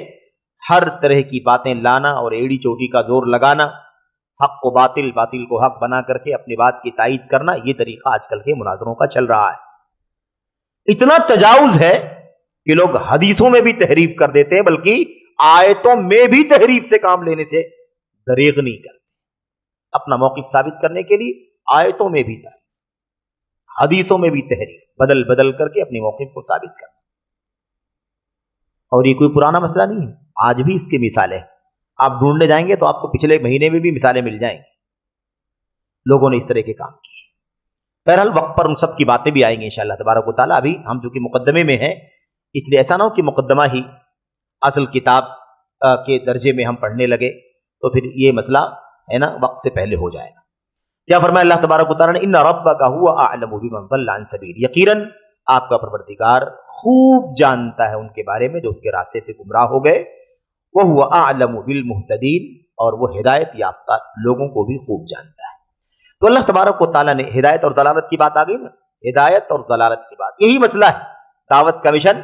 ہر طرح کی باتیں لانا اور ایڑی چوٹی کا زور لگانا, حق کو باطل, باطل کو حق بنا کر کے اپنی بات کی تائید کرنا, یہ طریقہ آج کل کے مناظروں کا چل رہا ہے. اتنا تجاوز ہے کہ لوگ حدیثوں میں بھی تحریف کر دیتے ہیں, بلکہ آیتوں میں بھی تحریف سے کام لینے سے دریغ نہیں کرتے. اپنا موقف ثابت کرنے کے لیے آیتوں میں بھی تحریف, حدیثوں میں بھی تحریف, بدل بدل کر کے اپنے موقف کو ثابت کرنا. اور یہ کوئی پرانا مسئلہ نہیں ہے, آج بھی اس کی مثالیں آپ ڈھونڈنے جائیں گے تو آپ کو پچھلے مہینے میں بھی مثالیں مل جائیں گی. لوگوں نے اس طرح کے کام کیے. بہرحال وقت پر ان سب کی باتیں بھی آئیں گی انشاءاللہ تبارک و تعالیٰ. ابھی ہم جو کہ مقدمے میں ہیں, اس لیے ایسا نہ ہو کہ مقدمہ ہی اصل کتاب کے درجے میں ہم پڑھنے لگے تو پھر یہ مسئلہ ہے نا وقت سے پہلے ہو جائے گا. کیا فرمایا اللہ تبارک و تعالیٰ نے؟ ان ربک هو اعلم بمن ضل عن سبیل، یقیناً آپ کا پروردگار خوب جانتا ہے ان کے بارے میں جو اس کے راستے سے گمراہ ہو گئے. وهو اعلم بالمهتدین، اور وہ ہدایت یافتہ لوگوں کو بھی خوب جانتا ہے. تو اللہ تبارک و تعالیٰ نے ہدایت اور ضلالت کی بات آ گئی نا، ہدایت اور ضلالت کی بات، یہی مسئلہ ہے. دعوت کا مشن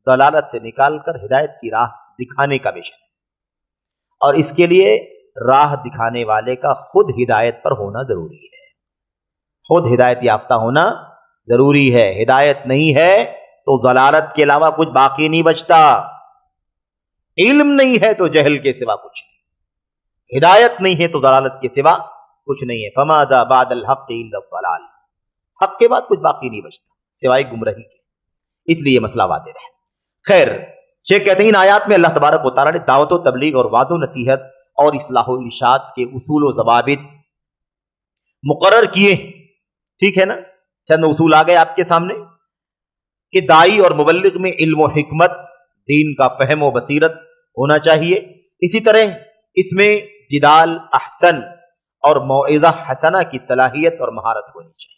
ضلالت سے نکال کر ہدایت کی راہ دکھانے کا مشن ہے، اور اس کے لیے راہ دکھانے والے کا خود ہدایت پر ہونا ضروری ہے، خود ہدایت یافتہ ہونا ضروری ہے. ہدایت نہیں ہے تو ضلالت کے علاوہ کچھ باقی نہیں بچتا. علم نہیں ہے تو جہل کے سوا کچھ نہیں، ہدایت نہیں ہے تو ضلالت کے سوا کچھ نہیں ہے. فماذا بعد الحق الا الضلال، حق کے بعد کچھ باقی نہیں بچتا سوائے گمراہی کے. اس لیے مسئلہ واضح ہے. خیر، شیخ کہتے ہیں ان آیات میں اللہ تبارک و تعالیٰ نے دعوت و تبلیغ اور وعظ و نصیحت اور اصلاح و ارشاد کے اصول و ضوابط مقرر کیے. ٹھیک ہے نا، چند اصول آ گئے آپ کے سامنے کہ داعی اور مبلغ میں علم و حکمت، دین کا فہم و بصیرت ہونا چاہیے. اسی طرح اس میں جدال احسن اور موعظہ حسنہ کی صلاحیت اور مہارت ہونی چاہیے.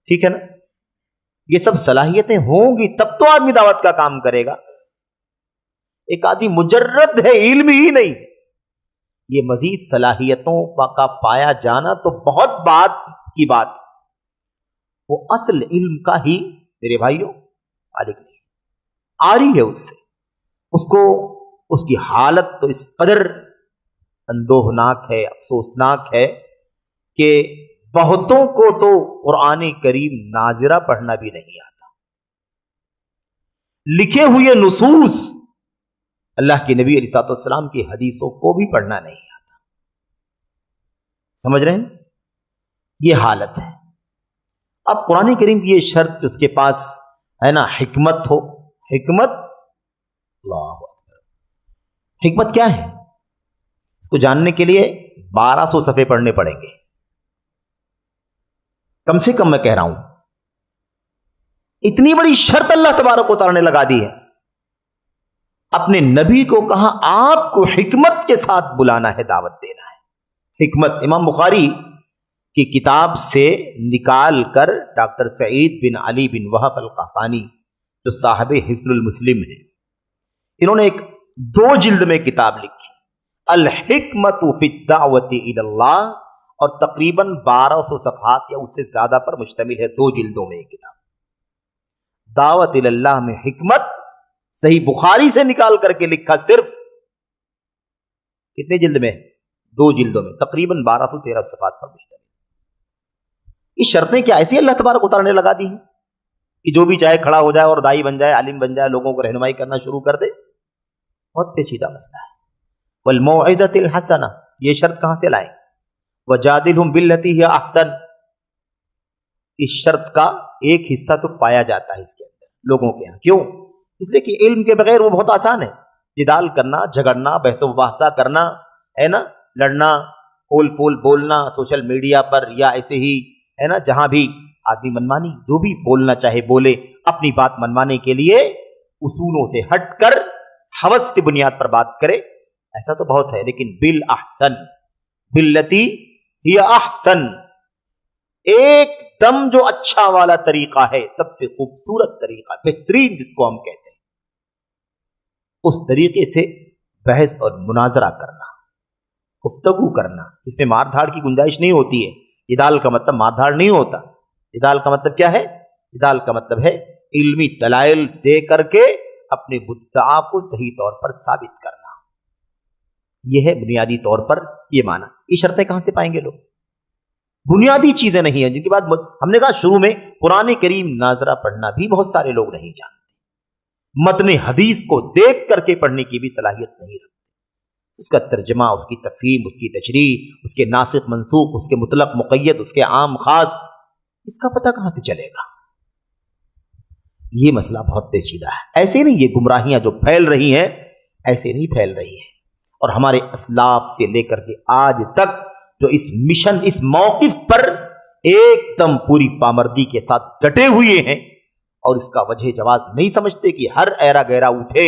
ٹھیک ہے نا، یہ سب صلاحیتیں ہوں گی تب تو آدمی دعوت کا کام کرے گا. ایک آدمی مجرد ہے، علم ہی نہیں، یہ مزید صلاحیتوں کا پایا جانا تو بہت بات کی بات، وہ اصل علم کا ہی میرے بھائیوں مالک نہیں، آری ہے اس سے. اس کو اس کی حالت تو اس قدر اندوہناک ہے، افسوسناک ہے کہ بہتوں کو تو قرآن کریم ناظرہ پڑھنا بھی نہیں آتا، لکھے ہوئے نصوص اللہ کے نبی علیہ السلام کی حدیثوں کو بھی پڑھنا نہیں آتا. سمجھ رہے ہیں؟ یہ حالت ہے. اب قرآن کریم کی یہ شرط اس کے پاس ہے نا حکمت ہو. حکمت، اللہ اکبر، حکمت کیا ہے؟ اس کو جاننے کے لیے 1200 صفحے پڑھنے پڑیں گے کم سے کم. میں کہہ رہا ہوں اتنی بڑی شرط اللہ تبارک و تعالیٰ نے لگا دی ہے. اپنے نبی کو کہا آپ کو حکمت کے ساتھ بلانا ہے، دعوت دینا ہے. حکمت امام بخاری کی کتاب سے نکال کر ڈاکٹر سعید بن علی بن وہب القحطانی جو صاحب حصن المسلم ہیں، انہوں نے ایک 2 جلد میں کتاب لکھی الحکمت فی الدعوت الی اللہ، اور تقریباً 1200 صفحات یا اس سے زیادہ پر مشتمل ہے. 2 جلدوں میں یہ کتاب دعوت الی اللہ میں حکمت صحیح بخاری سے نکال کر کے لکھا. صرف کتنے جلد میں؟ 2 جلدوں میں تقریباً 1213 صفحات پر مشتمل. یہ شرطیں کیا ایسی اللہ تبارک و تعالیٰ نے لگا دی ہیں کہ جو بھی چاہے کھڑا ہو جائے اور دائی بن جائے، عالم بن جائے، لوگوں کو رہنمائی کرنا شروع کر دے؟ بہت پیچیدہ مسئلہ ہے. والموعظۃ الحسنہ، یہ شرط کہاں سے لائیں؟ وجادلہم باللتی ہی احسن، اس شرط کا ایک حصہ تو پایا جاتا ہے اس کے اندر لوگوں کے ہاں. کیوں؟ اس لیے کہ علم کے بغیر وہ بہت آسان ہے. جدال کرنا، جھگڑنا، بحث و مباحثہ کرنا ہے نا، لڑنا، پھول پھول بولنا سوشل میڈیا پر یا ایسے ہی ہے نا، جہاں بھی آدمی منمانی جو بھی بولنا چاہے بولے، اپنی بات منوانے کے لیے اصولوں سے ہٹ کر ہوس کی بنیاد پر بات کرے، ایسا تو بہت ہے. لیکن بالاحسن، باللتی ہی احسن، ایک دم جو اچھا والا طریقہ ہے، سب سے خوبصورت طریقہ، بہترین جس کو ہم کہتے ہیں، اس طریقے سے بحث اور مناظرہ کرنا، گفتگو کرنا. اس میں مار دھاڑ کی گنجائش نہیں ہوتی ہے. جدال کا مطلب مار دھاڑ نہیں ہوتا. جدال کا مطلب کیا ہے؟ جدال کا مطلب ہے علمی دلائل دے کر کے اپنے مدعا کو صحیح طور پر ثابت کرنا. یہ ہے بنیادی طور پر یہ معنی. یہ شرطیں کہاں سے پائیں گے لوگ؟ بنیادی چیزیں نہیں ہیں جن کے بعد ہم نے کہا شروع میں قرآن کریم ناظرہ پڑھنا بھی بہت سارے لوگ نہیں جانتے. متن حدیث کو دیکھ کر کے پڑھنے کی بھی صلاحیت نہیں رکھتے. اس کا ترجمہ، اس کی تفہیم، اس کی تشریح، اس کے ناسخ منسوخ، اس کے مطلق مقید، اس کے عام خاص، اس کا پتہ کہاں سے چلے گا؟ یہ مسئلہ بہت پیچیدہ ہے. ایسے نہیں یہ گمراہیاں جو پھیل رہی ہیں ایسے نہیں پھیل رہی ہیں. اور ہمارے اسلاف سے لے کر کے آج تک جو اس مشن، اس موقف پر ایک دم پوری پامردی کے ساتھ ڈٹے ہوئے ہیں اور اس کا وجہ جواز نہیں سمجھتے کہ ہر ایرا گہرا اٹھے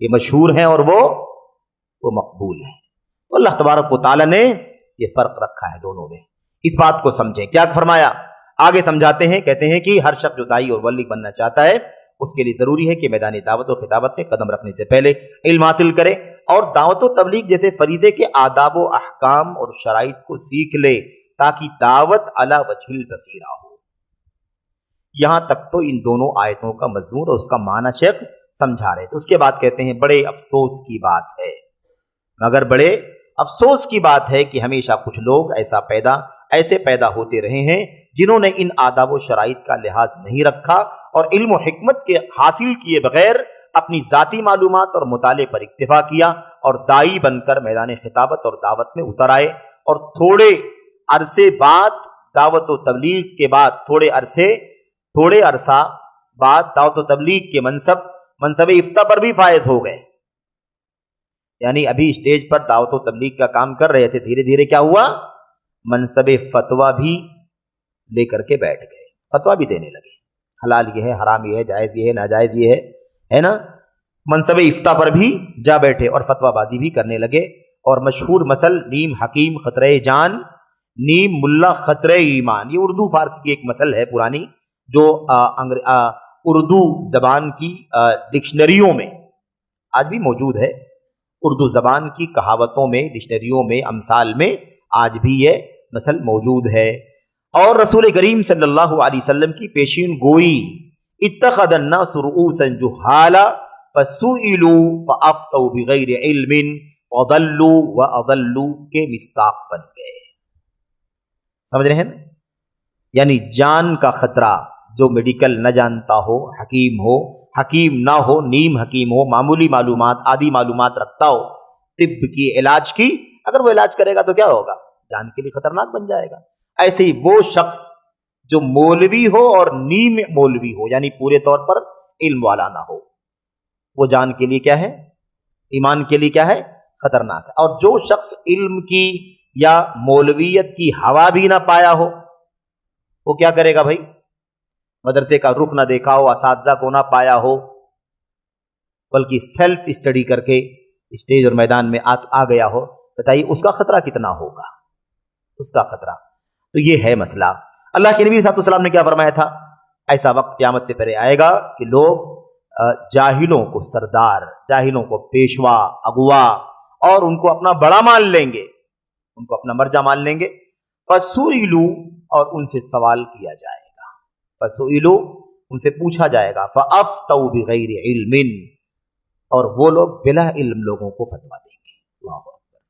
یہ مشہور ہیں اور وہ مقبول ہیں. تو اللہ تبارک و تعالیٰ نے یہ فرق رکھا ہے دونوں میں. اس بات کو سمجھیں. کیا فرمایا؟ آگے سمجھاتے ہیں. کہتے ہیں کہ ہر شخص جو داعی اور ولی بننا چاہتا ہے اس کے لیے ضروری ہے کہ میدان دعوت و خطابت میں قدم رکھنے سے پہلے علم حاصل کرے اور دعوت و تبلیغ جیسے فریضے کے آداب و احکام اور شرائط کو سیکھ لے تاکہ دعوت علی وجہ البصیرہ ہو. یہاں تک تو ان دونوں آیتوں کا مضمون اور اس کا معنی شیخ سمجھا رہے تھے. اس کے بعد کہتے ہیں بڑے افسوس کی بات ہے، مگر بڑے افسوس کی بات ہے کہ ہمیشہ کچھ لوگ ایسے پیدا ہوتے رہے ہیں جنہوں نے ان آداب و شرائط کا لحاظ نہیں رکھا اور علم و حکمت کے حاصل کیے بغیر اپنی ذاتی معلومات اور مطالعے پر اکتفا کیا اور داعی بن کر میدان خطابت اور دعوت میں اتر آئے اور تھوڑے عرصے بعد دعوت و تبلیغ کے بعد تھوڑے عرصہ بعد دعوت و تبلیغ کے منصب افتاء پر بھی فائز ہو گئے. یعنی ابھی اسٹیج پر دعوت و تبلیغ کا کام کر رہے تھے، دھیرے دھیرے کیا ہوا؟ منصب فتویٰ بھی لے کر کے بیٹھ گئے، فتویٰ بھی دینے لگے، حلال یہ ہے، حرام یہ ہے، جائز یہ ہے، ناجائز یہ ہے نا. منصب افتاء پر بھی جا بیٹھے اور فتویٰ بازی بھی کرنے لگے. اور مشہور مثل نیم حکیم خطرہ جان، نیم ملا خطرہ ایمان، یہ اردو فارسی کی ایک مثل ہے پرانی جو اردو زبان کی ڈکشنریوں میں آج بھی موجود ہے. اردو زبان کی کہاوتوں میں، ڈکشنریوں میں، امثال میں آج بھی یہ مثل موجود ہے. اور رسول کریم صلی اللہ علیہ وسلم کی پیشین گوئی اتخذ الناس رؤوسا جہالا فسئلوا فافتوا بغیر علم وضلوا واضلوا کے مصداق بن گئے. سمجھ رہے ہیں نا؟ یعنی جان کا خطرہ، جو میڈیکل نہ جانتا ہو، حکیم نہ ہو، نیم حکیم ہو، معمولی معلومات، آدھی معلومات رکھتا ہو طب کی، علاج کی، اگر وہ علاج کرے گا تو کیا ہوگا؟ جان کے لیے خطرناک بن جائے گا. ایسے ہی وہ شخص جو مولوی ہو اور نیم مولوی ہو، یعنی پورے طور پر علم والا نہ ہو، وہ جان کے لیے کیا ہے؟ ایمان کے لیے کیا ہے؟ خطرناک ہے. اور جو شخص علم کی یا مولویت کی ہوا بھی نہ پایا ہو، وہ کیا کرے گا بھائی؟ مدرسے کا رخ نہ دیکھا ہو، اساتذہ کو نہ پایا ہو، بلکہ سیلف اسٹڈی کر کے اسٹیج اور میدان میں آ گیا ہو، بتائیے اس کا خطرہ کتنا ہوگا؟ اس کا خطرہ. تو یہ ہے مسئلہ. اللہ کے نبی صلی اللہ علیہ وسلم نے کیا فرمایا تھا؟ ایسا وقت قیامت سے پہلے آئے گا کہ لوگ جاہلوں کو سردار، جاہلوں کو پیشوا، اغوا، اور ان کو اپنا بڑا مان لیں گے، ان کو اپنا مرجع مان لیں گے. فسئلوا، اور ان سے سوال کیا جائے گا. فسئلوا، ان سے پوچھا جائے گا. فافتوا بغیر علم، اور وہ لوگ بلا علم لوگوں کو فتویٰ دیں گے. اللہ اکبر،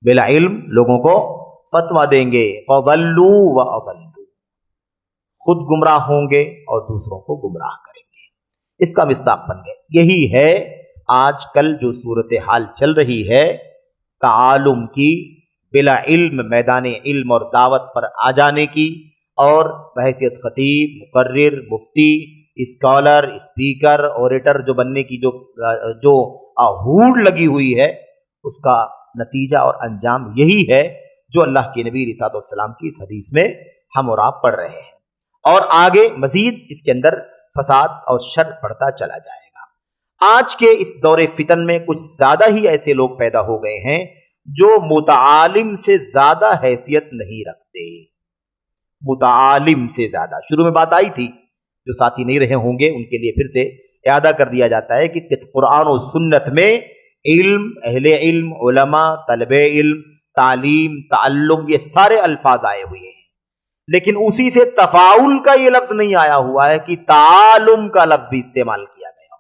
بلا علم لوگوں کو فتویٰ دیں گے. فضلوا واضلوا، خود گمراہ ہوں گے اور دوسروں کو گمراہ کریں گے. اس کا مصداق بن گئے. یہی ہے آج کل جو صورتحال چل رہی ہے تعالم کی، بلا علم میدان علم اور دعوت پر آ جانے کی، اور بحیثیت خطیب، مقرر، مفتی، اسکالر، اسپیکر، اوریٹر جو بننے کی جو ہوڑ لگی ہوئی ہے، اس کا نتیجہ اور انجام یہی ہے جو اللہ کے نبی علیہ السلام کی اس حدیث میں ہم اور آپ پڑھ رہے ہیں. اور آگے مزید اس کے اندر فساد اور شر بڑھتا چلا جائے گا. آج کے اس دور فتن میں کچھ زیادہ ہی ایسے لوگ پیدا ہو گئے ہیں جو متعالم سے زیادہ حیثیت نہیں رکھتے. متعالم سے زیادہ، شروع میں بات آئی تھی، جو ساتھی نہیں رہے ہوں گے ان کے لیے پھر سے اعادہ کر دیا جاتا ہے کہ قرآن و سنت میں علم، اہل علم، علماء، طلب علم، تعلیم، تعلم، یہ سارے الفاظ آئے ہوئے ہیں، لیکن اسی سے تفاعل کا یہ لفظ نہیں آیا ہوا ہے کہ تعالم کا لفظ بھی استعمال کیا گیا.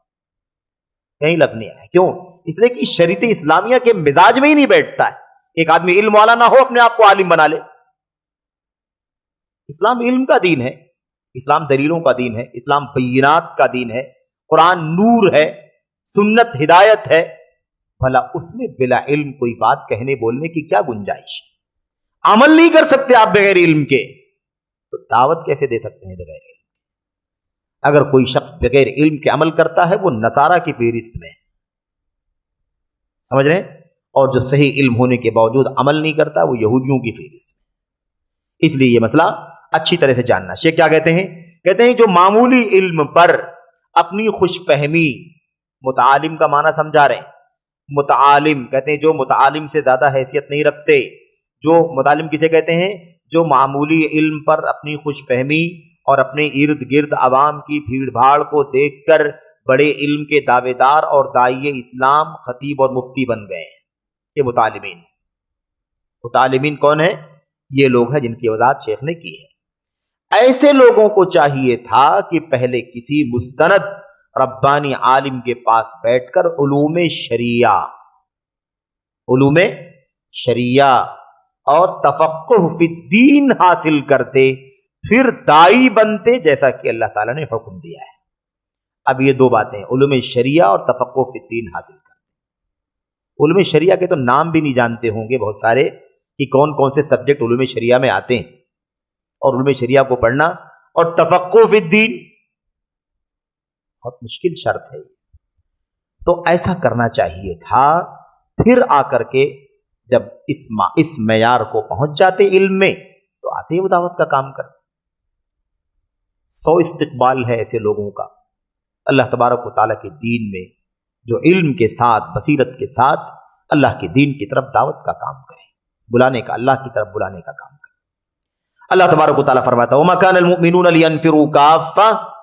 کہیں لفظ نہیں آیا. کیوں؟ اس لیے کہ شریعت اسلامیہ کے مزاج میں ہی نہیں بیٹھتا ہے. ایک آدمی علم والا نہ ہو اپنے آپ کو عالم بنا لے. اسلام علم کا دین ہے، اسلام دلیلوں کا دین ہے، اسلام بینات کا دین ہے، قرآن نور ہے، سنت ہدایت ہے. بھلا اس میں بلا علم کوئی بات کہنے بولنے کی کیا گنجائش؟ عمل نہیں کر سکتے آپ بغیر علم کے، تو دعوت کیسے دے سکتے ہیں بغیر علم؟ اگر کوئی شخص بغیر علم کے عمل کرتا ہے وہ نصارہ کی فہرست میں، سمجھ رہے ہیں، اور جو صحیح علم ہونے کے باوجود عمل نہیں کرتا وہ یہودیوں کی فہرست میں. اس لیے یہ مسئلہ اچھی طرح سے جاننا. شیخ کیا کہتے ہیں؟ کہتے ہیں جو معمولی علم پر اپنی خوش فہمی، متعالم کا معنی سمجھا رہے ہیں. متعالم کہتے ہیں جو متعالم سے زیادہ حیثیت نہیں رکھتے. جو متعلم کسے کہتے ہیں؟ جو معمولی علم پر اپنی خوش فہمی اور اپنے ارد گرد عوام کی بھیڑ بھاڑ کو دیکھ کر بڑے علم کے دعوے دار اور داعیے اسلام، خطیب اور مفتی بن گئے ہیں. یہ متعلمین. متعلمین کون ہیں؟ یہ لوگ ہیں جن کی وضاحت شیخ نے کی ہے. ایسے لوگوں کو چاہیے تھا کہ پہلے کسی مستند ربانی عالم کے پاس بیٹھ کر علوم شریعہ اور تفقہ فی الدین حاصل کرتے، پھر داعی بنتے جیسا کہ اللہ تعالیٰ نے حکم دیا ہے. اب یہ دو باتیں، علوم شریعہ اور تفقہ فی الدین حاصل کرتے. علوم شریعہ کے تو نام بھی نہیں جانتے ہوں گے بہت سارے کہ کون کون سے سبجیکٹ علوم شریعہ میں آتے ہیں، اور علوم شریعہ کو پڑھنا اور تفقہ فی الدین بہت مشکل شرط ہے. تو ایسا کرنا چاہیے تھا. پھر آ کر کے جب اس معیار کو پہنچ جاتے علم میں تو آتے وہ دعوت کا کام کرتے. 100 استقبال ہے ایسے لوگوں کا. اللہ تبارک و تعالیٰ کے دین میں جو علم کے ساتھ، بصیرت کے ساتھ اللہ کے دین کی طرف دعوت کا کام کریں، بلانے کا، اللہ کی طرف بلانے کا کام کریں. اللہ تبارک و تعالیٰ فرماتا ہے وَمَا كَانَ الْمُؤْمِنُونَ لِيَنْفِرُوا كَافَّةً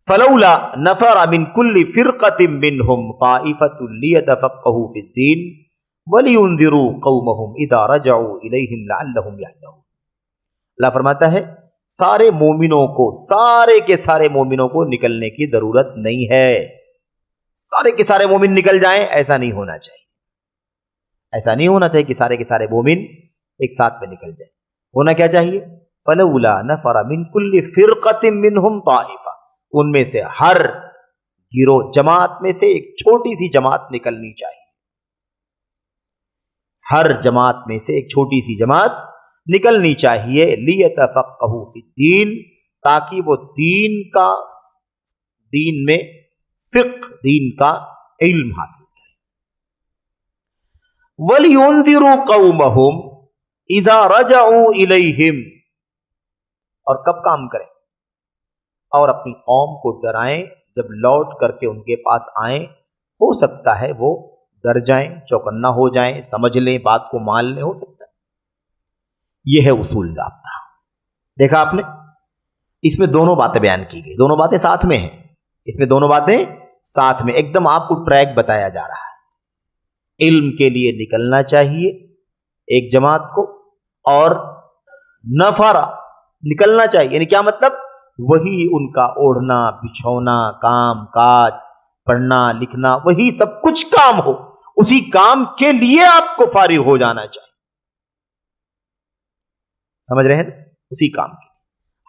فَلَوْلَا نَفَرَ مِنْ كُلِّ فِرْقَةٍ مِّنْهُمْ طَائِفَةٌ لِيَتَفَقَّهُوا فِي الدِّينِ وَلِيُنذِرُوا قَوْمَهُمْ إِذَا رَجَعُوا إِلَيْهِمْ لَعَلَّهُمْ يَحْذَرُونَ. اللہ فرماتا ہے سارے مومنوں کو، سارے کے سارے مومنوں کو نکلنے کی ضرورت نہیں ہے. سارے کے سارے مومن نکل جائیں، ایسا نہیں ہونا چاہیے. ایسا نہیں ہونا چاہیے کہ سارے کے سارے مومن ایک ساتھ میں نکل جائیں. ہونا کیا چاہیے؟ فَلَوْلَا نَفَرَ مِنْ كُلِّ فِرْقَةٍ مِّنْهُمْ طَائِفَةٌ، ان میں سے ہر گروہ، جماعت میں سے ایک چھوٹی سی جماعت نکلنی چاہیے. ہر جماعت میں سے ایک چھوٹی سی جماعت نکلنی چاہیے. لِيَتَفَقَّهُوا فِي الدِّينِ، تاکہ وہ دین میں فقہ، دین کا علم حاصل کریں. وَلِيُنذِرُوا قَوْمَهُمْ اذا رجعوا الیہم، اور کب کام کریں؟ اور اپنی قوم کو ڈرائیں جب لوٹ کر کے ان کے پاس آئیں. ہو سکتا ہے وہ ڈر جائیں، چوکنا ہو جائیں، سمجھ لیں، بات کو مان لیں، ہو سکتا ہے. یہ ہے اصول ضابطہ. دیکھا آپ نے، اس میں دونوں باتیں بیان کی گئی، دونوں باتیں ساتھ میں ہیں. اس میں دونوں باتیں ساتھ میں، ایک دم آپ کو ٹریک بتایا جا رہا ہے. علم کے لیے نکلنا چاہیے ایک جماعت کو، اور نفرا نکلنا چاہیے. یعنی کیا مطلب؟ وہی ان کا اوڑھنا بچھونا، کام کاج، پڑھنا لکھنا، وہی سب کچھ کام ہو، اسی کام کے لیے آپ کو فارغ ہو جانا چاہیے. سمجھ رہے ہیں؟ اسی کام کے لیے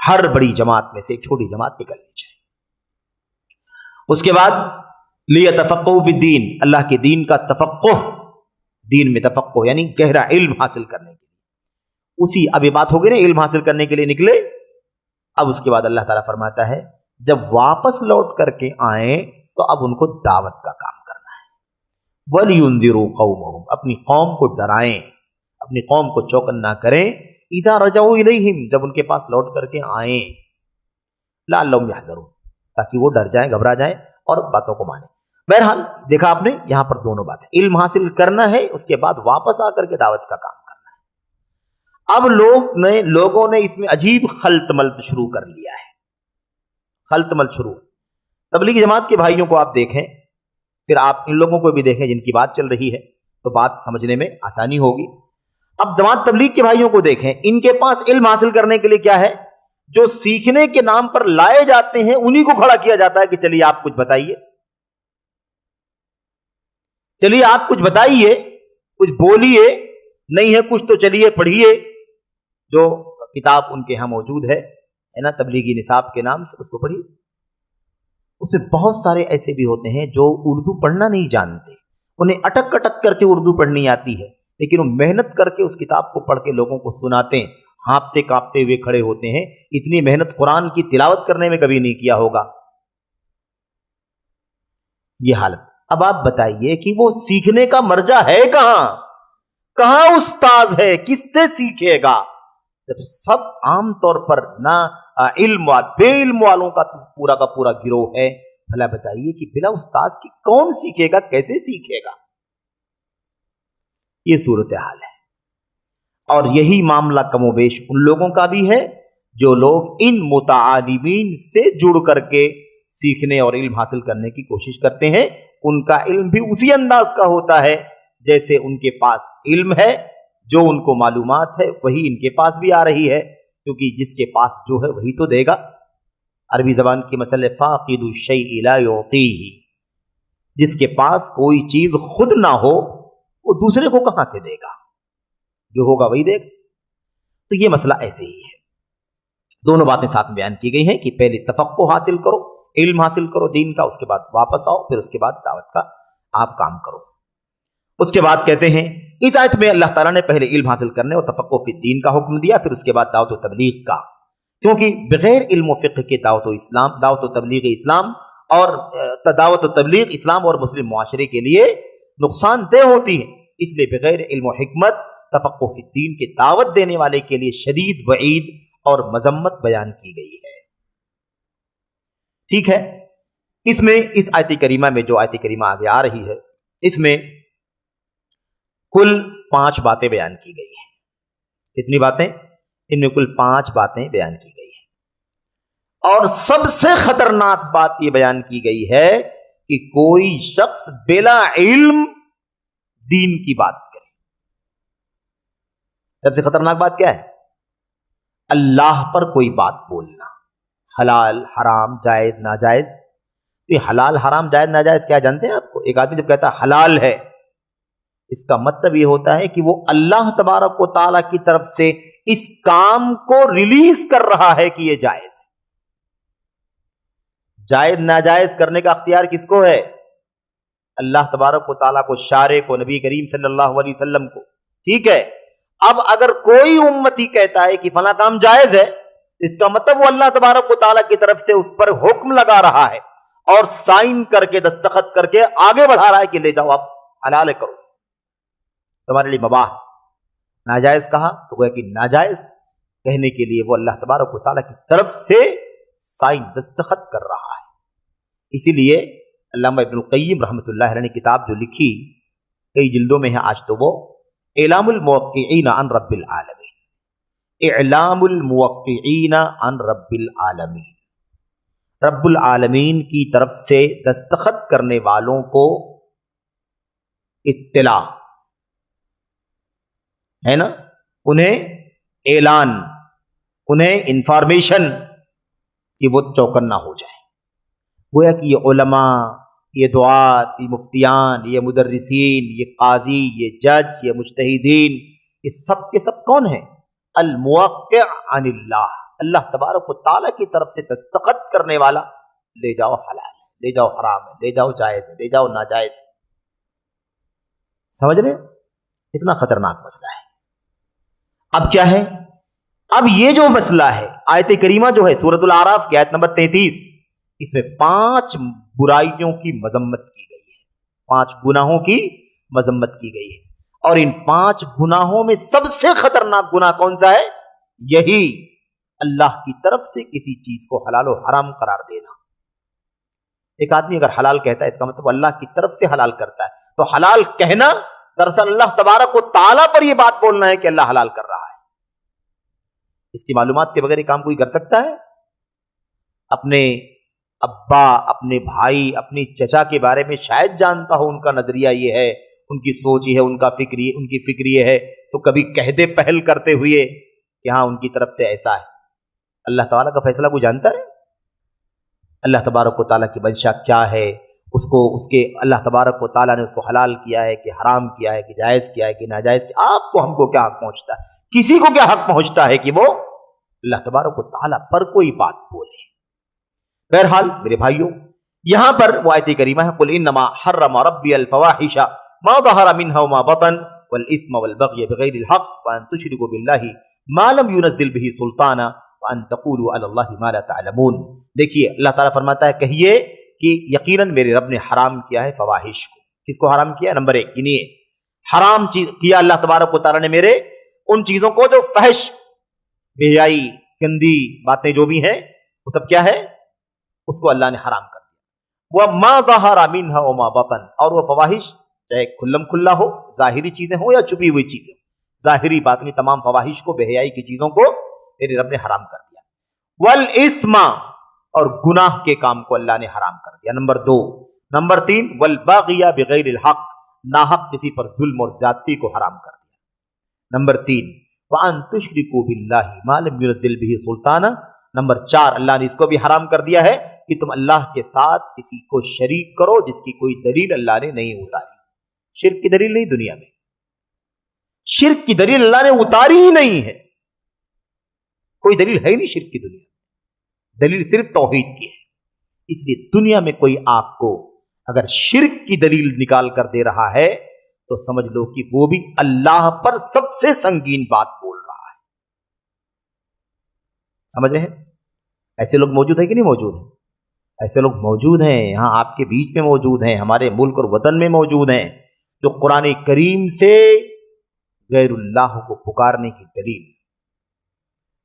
ہر بڑی جماعت میں سے ایک چھوٹی جماعت نکلنی چاہیے. اس کے بعد لیتفقہوا فی الدین، اللہ کے دین کا تفقہ، دین میں تفقہ یعنی گہرا علم حاصل کرنے کے لیے. اب یہ بات ہو گئی نا، علم حاصل کرنے کے لیے نکلے. اب اس کے بعد اللہ تعالیٰ فرماتا ہے جب واپس لوٹ کر کے آئیں تو اب ان کو دعوت کا کام کرنا ہے. وَلْيُنذِرُوا قَوْمَهُمْ، اپنی قوم کو ڈرائیں، اپنی قوم کو چوکنا کریں. اِذَا رَجَعُوا إِلَيْهِمْ، جب ان کے پاس لوٹ کر کے آئیں. لَعَلَّهُمْ يَحْذَرُونَ، تاکہ وہ ڈر جائیں، گھبرا جائیں اور باتوں کو مانیں. بہرحال دیکھا آپ نے یہاں پر دونوں باتیں، علم حاصل کرنا ہے، اس کے بعد واپس آ کر کے دعوت کا کام کرنا ہے. اب لوگوں نے اس میں عجیب خلط ملط شروع کر لیا ہے. خلط ملط شروع. تبلیغی جماعت کے بھائیوں کو آپ دیکھیں، پھر آپ ان لوگوں کو بھی دیکھیں جن کی بات چل رہی ہے، تو بات سمجھنے میں آسانی ہوگی. اب جماعت تبلیغ کے بھائیوں کو دیکھیں، ان کے پاس علم حاصل کرنے کے لیے کیا ہے؟ جو سیکھنے کے نام پر لائے جاتے ہیں انہی کو کھڑا کیا جاتا ہے کہ چلیے آپ کچھ بتائیے، چلیے آپ کچھ بتائیے، کچھ بولیے. نہیں ہے کچھ تو چلیے پڑھیے. جو کتاب ان کے ہاں موجود ہے نا تبلیغی نصاب کے نام سے، اس کو پڑھیے. اس میں بہت سارے ایسے بھی ہوتے ہیں جو اردو پڑھنا نہیں جانتے، انہیں اٹک اٹک کر کے اردو پڑھنی آتی ہے، لیکن وہ محنت کر کے اس کتاب کو پڑھ کے لوگوں کو سناتے ہیں، ہانپتے کانپتے ہوئے کھڑے ہوتے ہیں. اتنی محنت قرآن کی تلاوت کرنے میں کبھی نہیں کیا ہوگا. یہ حالت. اب آپ بتائیے کہ وہ سیکھنے کا مرجع ہے کہاں استاد ہے، کس سے سیکھے گا؟ جب سب عام طور پر نہ بے علم والوں کا پورا گروہ ہے، بھلا بتائیے کہ بلا استاذ کی کون سیکھے گا، کیسے سیکھے گا؟ یہ صورتحال ہے، اور یہی معاملہ کم و بیش ان لوگوں کا بھی ہے جو لوگ ان متعالمین سے جڑ کر کے سیکھنے اور علم حاصل کرنے کی کوشش کرتے ہیں۔ ان کا علم بھی اسی انداز کا ہوتا ہے جیسے ان کے پاس علم ہے، جو ان کو معلومات ہے وہی ان کے پاس بھی آ رہی ہے، کیونکہ جس کے پاس جو ہے وہی تو دے گا۔ عربی زبان کی مسئلہ فاقد الشیء لا یعطیہ، جس کے پاس کوئی چیز خود نہ ہو وہ دوسرے کو کہاں سے دے گا؟ جو ہوگا وہی دے گا۔ تو یہ مسئلہ ایسے ہی ہے۔ دونوں باتیں ساتھ میں بیان کی گئی ہیں کہ پہلے تفقہ حاصل کرو، علم حاصل کرو دین کا، اس کے بعد واپس آؤ، پھر اس کے بعد دعوت کا آپ کام کرو۔ اس کے بعد کہتے ہیں اس آیت میں اللہ تعالیٰ نے پہلے علم حاصل کرنے اور تفقہ فی الدین کا حکم دیا، پھر اس کے بعد دعوت و تبلیغ کا، کیونکہ بغیر علم و فقہ کے دعوت و تبلیغ اسلام اور دعوت و تبلیغ اسلام اور مسلم معاشرے کے لیے نقصان دہ ہوتی ہے۔ اس لیے بغیر علم و حکمت تفقہ فی الدین کے دعوت دینے والے کے لیے شدید وعید اور مذمت بیان کی گئی ہے۔ ٹھیک ہے، اس میں اس آیت کریمہ میں جو آیت کریمہ آگے آ رہی ہے، اس میں کل 5 باتیں بیان کی گئی ہیں۔ کتنی باتیں؟ ان میں کل 5 باتیں بیان کی گئی ہیں، اور سب سے خطرناک بات یہ بیان کی گئی ہے کہ کوئی شخص بلا علم دین کی بات کرے۔ سب سے خطرناک بات کیا ہے؟ اللہ پر کوئی بات بولنا، حلال حرام جائز ناجائز۔ یہ حلال حرام جائز ناجائز کیا جانتے ہیں آپ کو؟ ایک آدمی جب کہتا ہے حلال ہے، اس کا مطلب یہ ہوتا ہے کہ وہ اللہ تبارک و تعالیٰ کی طرف سے اس کام کو ریلیز کر رہا ہے کہ یہ جائز ہے۔ جائز ناجائز کرنے کا اختیار کس کو ہے؟ اللہ تبارک و تعالیٰ کو، شارع کو، نبی کریم صلی اللہ علیہ وسلم کو۔ ٹھیک ہے، اب اگر کوئی امتی کہتا ہے کہ فلاں کام جائز ہے، اس کا مطلب وہ اللہ تبارک و تعالیٰ کی طرف سے اس پر حکم لگا رہا ہے اور سائن کر کے، دستخط کر کے آگے بڑھا رہا ہے کہ لے جاؤ آپ حلال کرو، تمہارے لیے مباح۔ ناجائز کہا تو گویا کہ ناجائز کہنے کے لیے وہ اللہ تبارک و تعالیٰ کی طرف سے سائن دستخط کر رہا ہے۔ اسی لیے علامہ ابن القیم رحمۃ اللہ علیہ نے کتاب جو لکھی، کئی جلدوں میں ہے آج تو، وہ اعلام الموقعین عن رب العالمین، اعلام الموقعین عن رب العالمین، رب العالمین کی طرف سے دستخط کرنے والوں کو اطلاع ہے نا، انہیں اعلان، انہیں انفارمیشن کہ وہ چوکنا ہو جائے۔ گویا کہ یہ علماء، یہ دعات، یہ مفتیان، یہ مدرسین، یہ قاضی، یہ جج، یہ مجتہدین، یہ سب کے سب کون ہیں؟ الموقع عن اللہ، اللہ تبارک و تعالیٰ کی طرف سے دستخط کرنے والا۔ لے جاؤ حلال ہے، لے جاؤ حرام ہے، لے جاؤ جائز ہے، لے جاؤ ناجائز ہے۔ سمجھ رہے؟ اتنا خطرناک مسئلہ ہے۔ اب کیا ہے؟ اب یہ جو مسئلہ ہے، آیت کریمہ جو ہے سورۃ الاعراف کی آیت نمبر 33، اس میں 5 برائیوں کی مذمت کی گئی ہے، 5 گناہوں کی مذمت کی گئی ہے، اور ان 5 گناہوں میں سب سے خطرناک گناہ کون سا ہے؟ یہی اللہ کی طرف سے کسی چیز کو حلال و حرام قرار دینا۔ ایک آدمی اگر حلال کہتا ہے، اس کا مطلب اللہ کی طرف سے حلال کرتا ہے، تو حلال کہنا دراصل اللہ تبارک و تعالیٰ پر یہ بات بولنا ہے کہ اللہ حلال کر رہا ہے۔ اس کی معلومات کے بغیر یہ کام کوئی کر سکتا ہے؟ اپنے ابا، اپنے بھائی، اپنی چچا کے بارے میں شاید جانتا ہو، ان کا نظریہ یہ ہے، ان کی سوچ یہ ہے، ان کی فکر یہ ہے، تو کبھی کہہ دے پہل کرتے ہوئے کہ ہاں ان کی طرف سے ایسا ہے۔ اللہ تعالیٰ کا فیصلہ کوئی جانتا ہے؟ اللہ تبارک و تعالیٰ کی منشا کیا ہے، اس کے اللہ تبارک و تعالیٰ نے اس کو حلال کیا ہے کہ حرام کیا ہے کہ جائز کیا ہے کہ ناجائز کیا؟ آپ کو، ہم کو کیا حق پہنچتا ہے؟ کسی کو کیا حق پہنچتا ہے کہ وہ اللہ تبارک و تعالیٰ پر کوئی بات بولے؟ بہرحال میرے بھائیوں، یہاں پر وہ آیت کریمہ ہے، قل انما حرم ربی الفواحش ما ظہر منها وما بطن والاسم والبغی بغیر الحق وان تشرکوا باللہ ما لم ينزل به سلطانا وان تقولوا علی اللہ ما لا تعلمون۔ دیکھیے اللہ تعالیٰ فرماتا ہے کہیے کہ یقیناً میرے رب نے حرام کیا ہے فواحش کو۔ کس کو حرام کیا؟ نمبر 1 یعنی حرام چیز کیا اللہ تبارک و تعالیٰ نے میرے ان چیزوں کو جو فحش، بے حیائی، گندی باتیں جو بھی ہیں وہ سب کیا ہے، اس کو اللہ نے حرام کر دیا۔ وَمَا ظَهَرَ مِنْهَا وَمَا بَطَنَ، اور وہ فواحش چاہے کھلم کھلا ہو، ظاہری چیزیں ہوں یا چھپی ہوئی چیزیں، ظاہری باطنی تمام فواحش کو، بے حیائی کی چیزوں کو میرے رب نے حرام کر دیا۔ والاسم، اور گناہ کے کام کو اللہ نے حرام کر دیا، نمبر 2۔ نمبر 3، والباغی بغیر الحق، ناحق کسی پر ظلم اور زیادتی کو حرام کر دیا، نمبر 3۔ وَأَن تُشْرِكُوا بِاللَّهِ مَا لَمْ يُنَزِّلْ بِهِ سُلْطَانًا، نمبر 4، اللہ نے اس کو بھی حرام کر دیا ہے کہ تم اللہ کے ساتھ کسی کو شریک کرو جس کی کوئی دلیل اللہ نے نہیں اتاری۔ شرک کی دلیل نہیں، دنیا میں شرک کی دلیل اللہ نے اتاری ہی نہیں ہے، کوئی دلیل ہے ہی نہیں شرک کی دنیا میں، دلیل صرف توحید کی ہے۔ اس لیے دنیا میں کوئی آپ کو اگر شرک کی دلیل نکال کر دے رہا ہے تو سمجھ لو کہ وہ بھی اللہ پر سب سے سنگین بات بول رہا ہے۔ سمجھ رہے ہیں؟ ایسے لوگ موجود ہیں کہ نہیں موجود ہیں؟ ایسے لوگ موجود ہیں، یہاں آپ کے بیچ میں موجود ہیں، ہمارے ملک اور وطن میں موجود ہیں، جو قرآن کریم سے غیر اللہ کو پکارنے کی دلیل،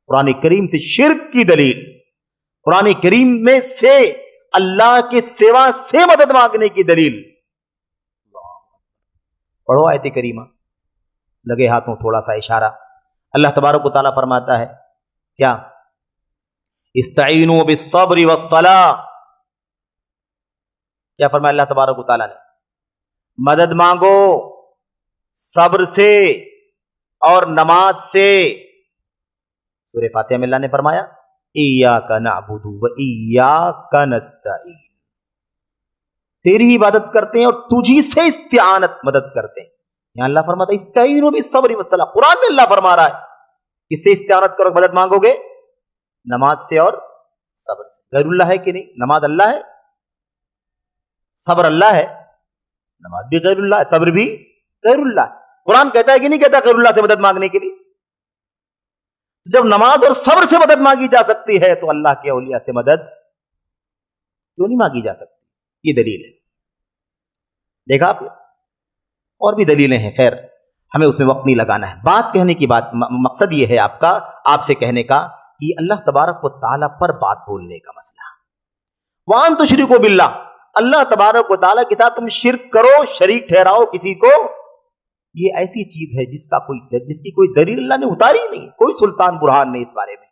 قرآن کریم سے شرک کی دلیل، قرآن کریم میں سے اللہ کے سوا سے مدد مانگنے کی دلیل۔ پڑھو آیت کریمہ، لگے ہاتھوں تھوڑا سا اشارہ۔ اللہ تبارک و تعالیٰ فرماتا ہے کیا؟ استعینوا بالصبر والصلاۃ، کیا فرمایا اللہ تبارک و تعالیٰ نے؟ مدد مانگو صبر سے اور نماز سے۔ سورہ فاتحہ میں اللہ نے فرمایا ایاک نعبد و ایاک نستعین، تیری عبادت کرتے ہیں اور تجھی سے استعانت مدد کرتے ہیں۔ یہاں اللہ فرماتا ہے استعینوا بالصبر والصلاۃ، قرآن میں اللہ فرما رہا ہے کس سے استعانت کرو، مدد مانگو گے؟ نماز سے اور صبر سے۔ غیر اللہ ہے کہ نہیں؟ نماز اللہ ہے، صبر اللہ ہے، نماز بھی غیر اللہ ہے، صبر بھی غیر اللہ ہے۔ قرآن کہتا ہے کہ نہیں کہتا غیر اللہ سے مدد مانگنے کے لیے؟ جب نماز اور صبر سے مدد مانگی جا سکتی ہے تو اللہ کے اولیاء سے مدد کیوں نہیں مانگی جا سکتی؟ یہ دلیل ہے، دیکھا آپ نے؟ اور بھی دلیلیں ہیں، خیر ہمیں اس میں وقت نہیں لگانا ہے۔ بات کہنے کی بات، مقصد یہ ہے آپ کا، آپ سے کہنے کا کہ اللہ تبارک و تعالیٰ پر بات بولنے کا مسئلہ۔ وَأَن تُشْرِكُوا بِاللَّهِ، اللہ تبارک و تعالیٰ کے ساتھ تم شرک کرو، شریک ٹھہراؤ کسی کو، یہ ایسی چیز ہے جس کی کوئی دلیل اللہ نے اتاری نہیں، کوئی سلطان برہان نہیں اس بارے میں۔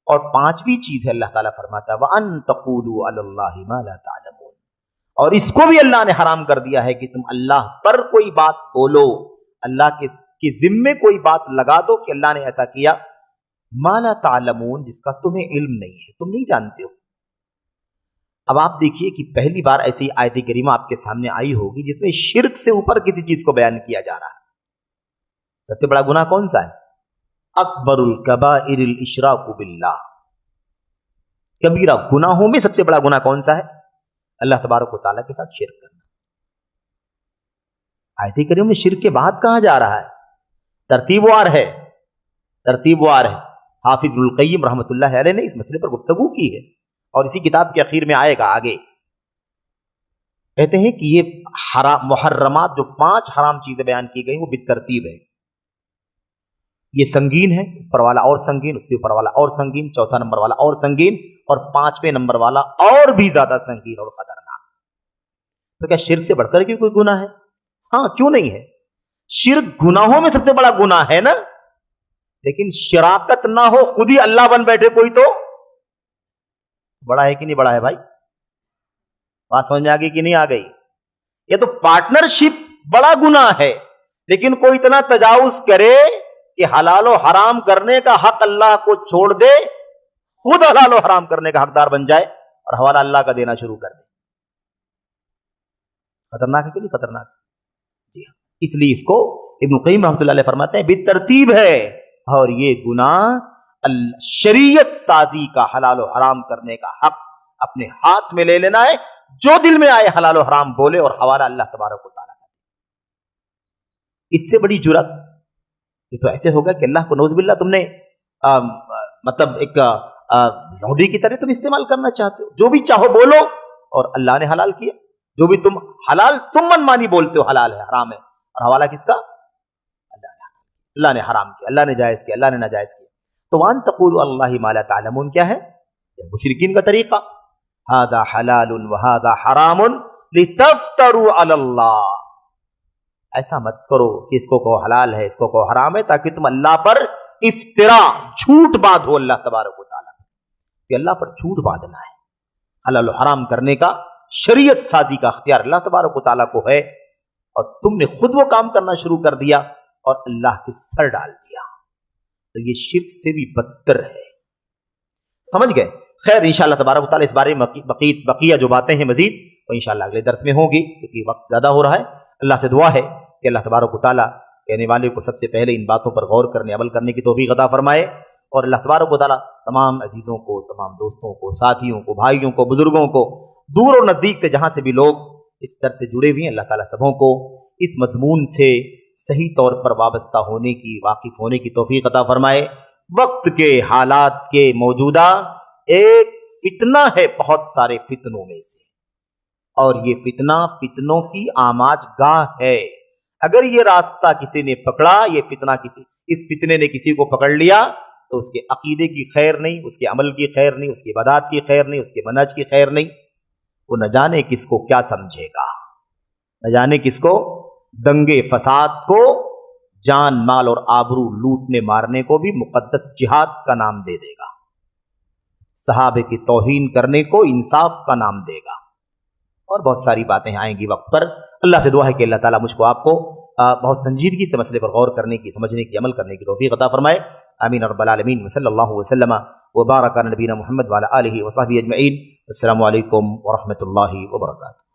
اور 5ویں چیز ہے اللہ تعالیٰ فرماتا ہے وَأَن تَقُولُوا عَلَى اللَّهِ مَا لَا تَعْلَمُونَ، اور اس کو بھی اللہ نے حرام کر دیا ہے کہ تم اللہ پر کوئی بات بولو، اللہ کے ذمے کوئی بات لگا دو کہ اللہ نے ایسا کیا، ما لا تعلمون، جس کا تمہیں علم نہیں ہے، تم نہیں جانتے ہو۔ اب آپ دیکھیے کہ پہلی بار ایسی آیت کریمہ آپ کے سامنے آئی ہوگی جس میں شرک سے اوپر کسی چیز کو بیان کیا جا رہا ہے۔ سب سے بڑا گناہ کون سا ہے؟ اکبر الکبائر الاشراک باللہ، کبیرہ گناہوں میں سب سے بڑا گناہ کون سا ہے؟ اللہ تبارک و تعالیٰ کے ساتھ شرک کرنا۔ آیت کریمہ میں شرک کے بعد کہاں جا رہا ہے؟ ترتیب وار ہے، ترتیب وار ہے۔ حافظ ابن القیم رحمۃ اللہ علیہ نے اس مسئلے پر گفتگو کی ہے اور اسی کتاب کے اخیر میں آئے گا آگے۔ کہتے ہیں کہ یہ محرمات جو 5 حرام چیزیں بیان کی گئی وہ بالترتیب ہے۔ یہ سنگین ہے، اوپر والا اور سنگین، اس کے اوپر والا اور سنگین، چوتھا نمبر والا اور سنگین، اور 5ویں نمبر والا اور بھی زیادہ سنگین اور خطرناک۔ تو کیا شرک سے بڑھ کر کے کوئی گناہ ہے؟ ہاں، کیوں نہیں ہے؟ شرک گناہوں میں سب سے بڑا گناہ ہے نا، لیکن شراکت نہ ہو، خود ہی اللہ بن بیٹھے کوئی، تو بڑا ہے کہ نہیں بڑا ہے بھائی؟ بات سمجھ میں آ گئی کہ نہیں آ گئی؟ یہ تو پارٹنرشپ بڑا گناہ ہے، لیکن کوئی اتنا تجاوز کرے کہ حلال و حرام کرنے کا حق اللہ کو چھوڑ دے، خود حلال و حرام کرنے کا حقدار بن جائے اور حوالہ اللہ کا دینا شروع کر دے۔ خطرناک ہے کہ نہیں خطرناک؟ جی ہاں، اس لیے اس کو ابن القیم رحمۃ اللہ علیہ فرماتے ہیں بالترتیب ہے، اور یہ گناہ شریعت سازی کا، حلال و حرام کرنے کا حق اپنے ہاتھ میں لے لینا ہے، جو دل میں آئے حلال و حرام بولے اور حوالہ اللہ تبارک و تعالیٰ کا۔ اس سے بڑی جرات یہ تو ایسے ہوگا کہ اللہ کو نعوذ باللہ تم نے مطلب ایک لوڈی کی طرح تم استعمال کرنا چاہتے ہو، جو بھی چاہو بولو، اور اللہ نے حلال کیا، جو بھی تم حلال تم من مانی بولتے ہو حلال ہے، حرام ہے، اور حوالہ کس کا؟ اللہ نے حرام کیا، اللہ نے جائز کیا، اللہ نے ناجائز کیا۔ تو وان تقولوا علی اللہ ما لا تعلمون کیا ہے؟ مشرکین کا طریقہ، ھذا حلال وھذا حرام لتفتروا علی اللہ، ایسا مت کرو کہ اس کو کہو حلال ہے اس کو کہو حرام ہے تاکہ تم اللہ پر افطرا جھوٹ باندھو اللہ تبارک و تعالیٰ، کہ اللہ پر جھوٹ باندھنا ہے۔ حلال و حرام کرنے کا شریعت سازی کا اختیار اللہ تبارک و تعالیٰ کو ہے، اور تم نے خود وہ کام کرنا شروع کر دیا اور اللہ کے سر ڈال دیا، تو یہ شرک سے بھی بدتر ہے۔ سمجھ گئے؟ خیر انشاءاللہ تبارک و تعالیٰ اس بارے میں بقیہ جو باتیں ہیں مزید وہ انشاءاللہ اگلے درس میں ہوں گی، کیونکہ وقت زیادہ ہو رہا ہے۔ اللہ سے دعا ہے کہ اللہ تبارک و تعالیٰ کہنے والے کو سب سے پہلے ان باتوں پر غور کرنے عمل کرنے کی توفیق عطا فرمائے، اور اللہ تبارک و تعالیٰ تمام عزیزوں کو، تمام دوستوں کو، ساتھیوں کو، بھائیوں کو، بزرگوں کو، دور اور نزدیک سے جہاں سے بھی لوگ اس درس سے جڑے ہوئے ہیں، اللہ تعالیٰ سبوں کو اس مضمون سے صحیح طور پر وابستہ ہونے کی، واقف ہونے کی توفیق عطا فرمائے۔ وقت کے حالات کے موجودہ ایک فتنہ ہے بہت سارے فتنوں میں سے، اور یہ فتنہ فتنوں کی آماج گاہ ہے۔ اگر یہ راستہ کسی نے پکڑا، یہ فتنہ اس فتنے نے کسی کو پکڑ لیا، تو اس کے عقیدے کی خیر نہیں، اس کے عمل کی خیر نہیں، اس کی عبادات کی خیر نہیں، اس کے منہج کی خیر نہیں، وہ نہ جانے کس کو کیا سمجھے گا، نہ جانے کس کو دنگے فساد کو، جان مال اور آبرو لوٹنے مارنے کو بھی مقدس جہاد کا نام دے دے گا، صحابہ کی توہین کرنے کو انصاف کا نام دے گا، اور بہت ساری باتیں آئیں گی وقت پر۔ اللہ سے دعا ہے کہ اللہ تعالیٰ مجھ کو آپ کو بہت سنجیدگی سے مسئلے پر غور کرنے کی، سمجھنے کی، عمل کرنے کی توفیق عطا فرمائے۔ آمین رب العالمین۔ صلی اللہ وسلم وبارک علی نبینا محمد وعلی آلہ وصحبہ اجمعین۔ السلام علیکم ورحمۃ اللہ وبرکاتہ۔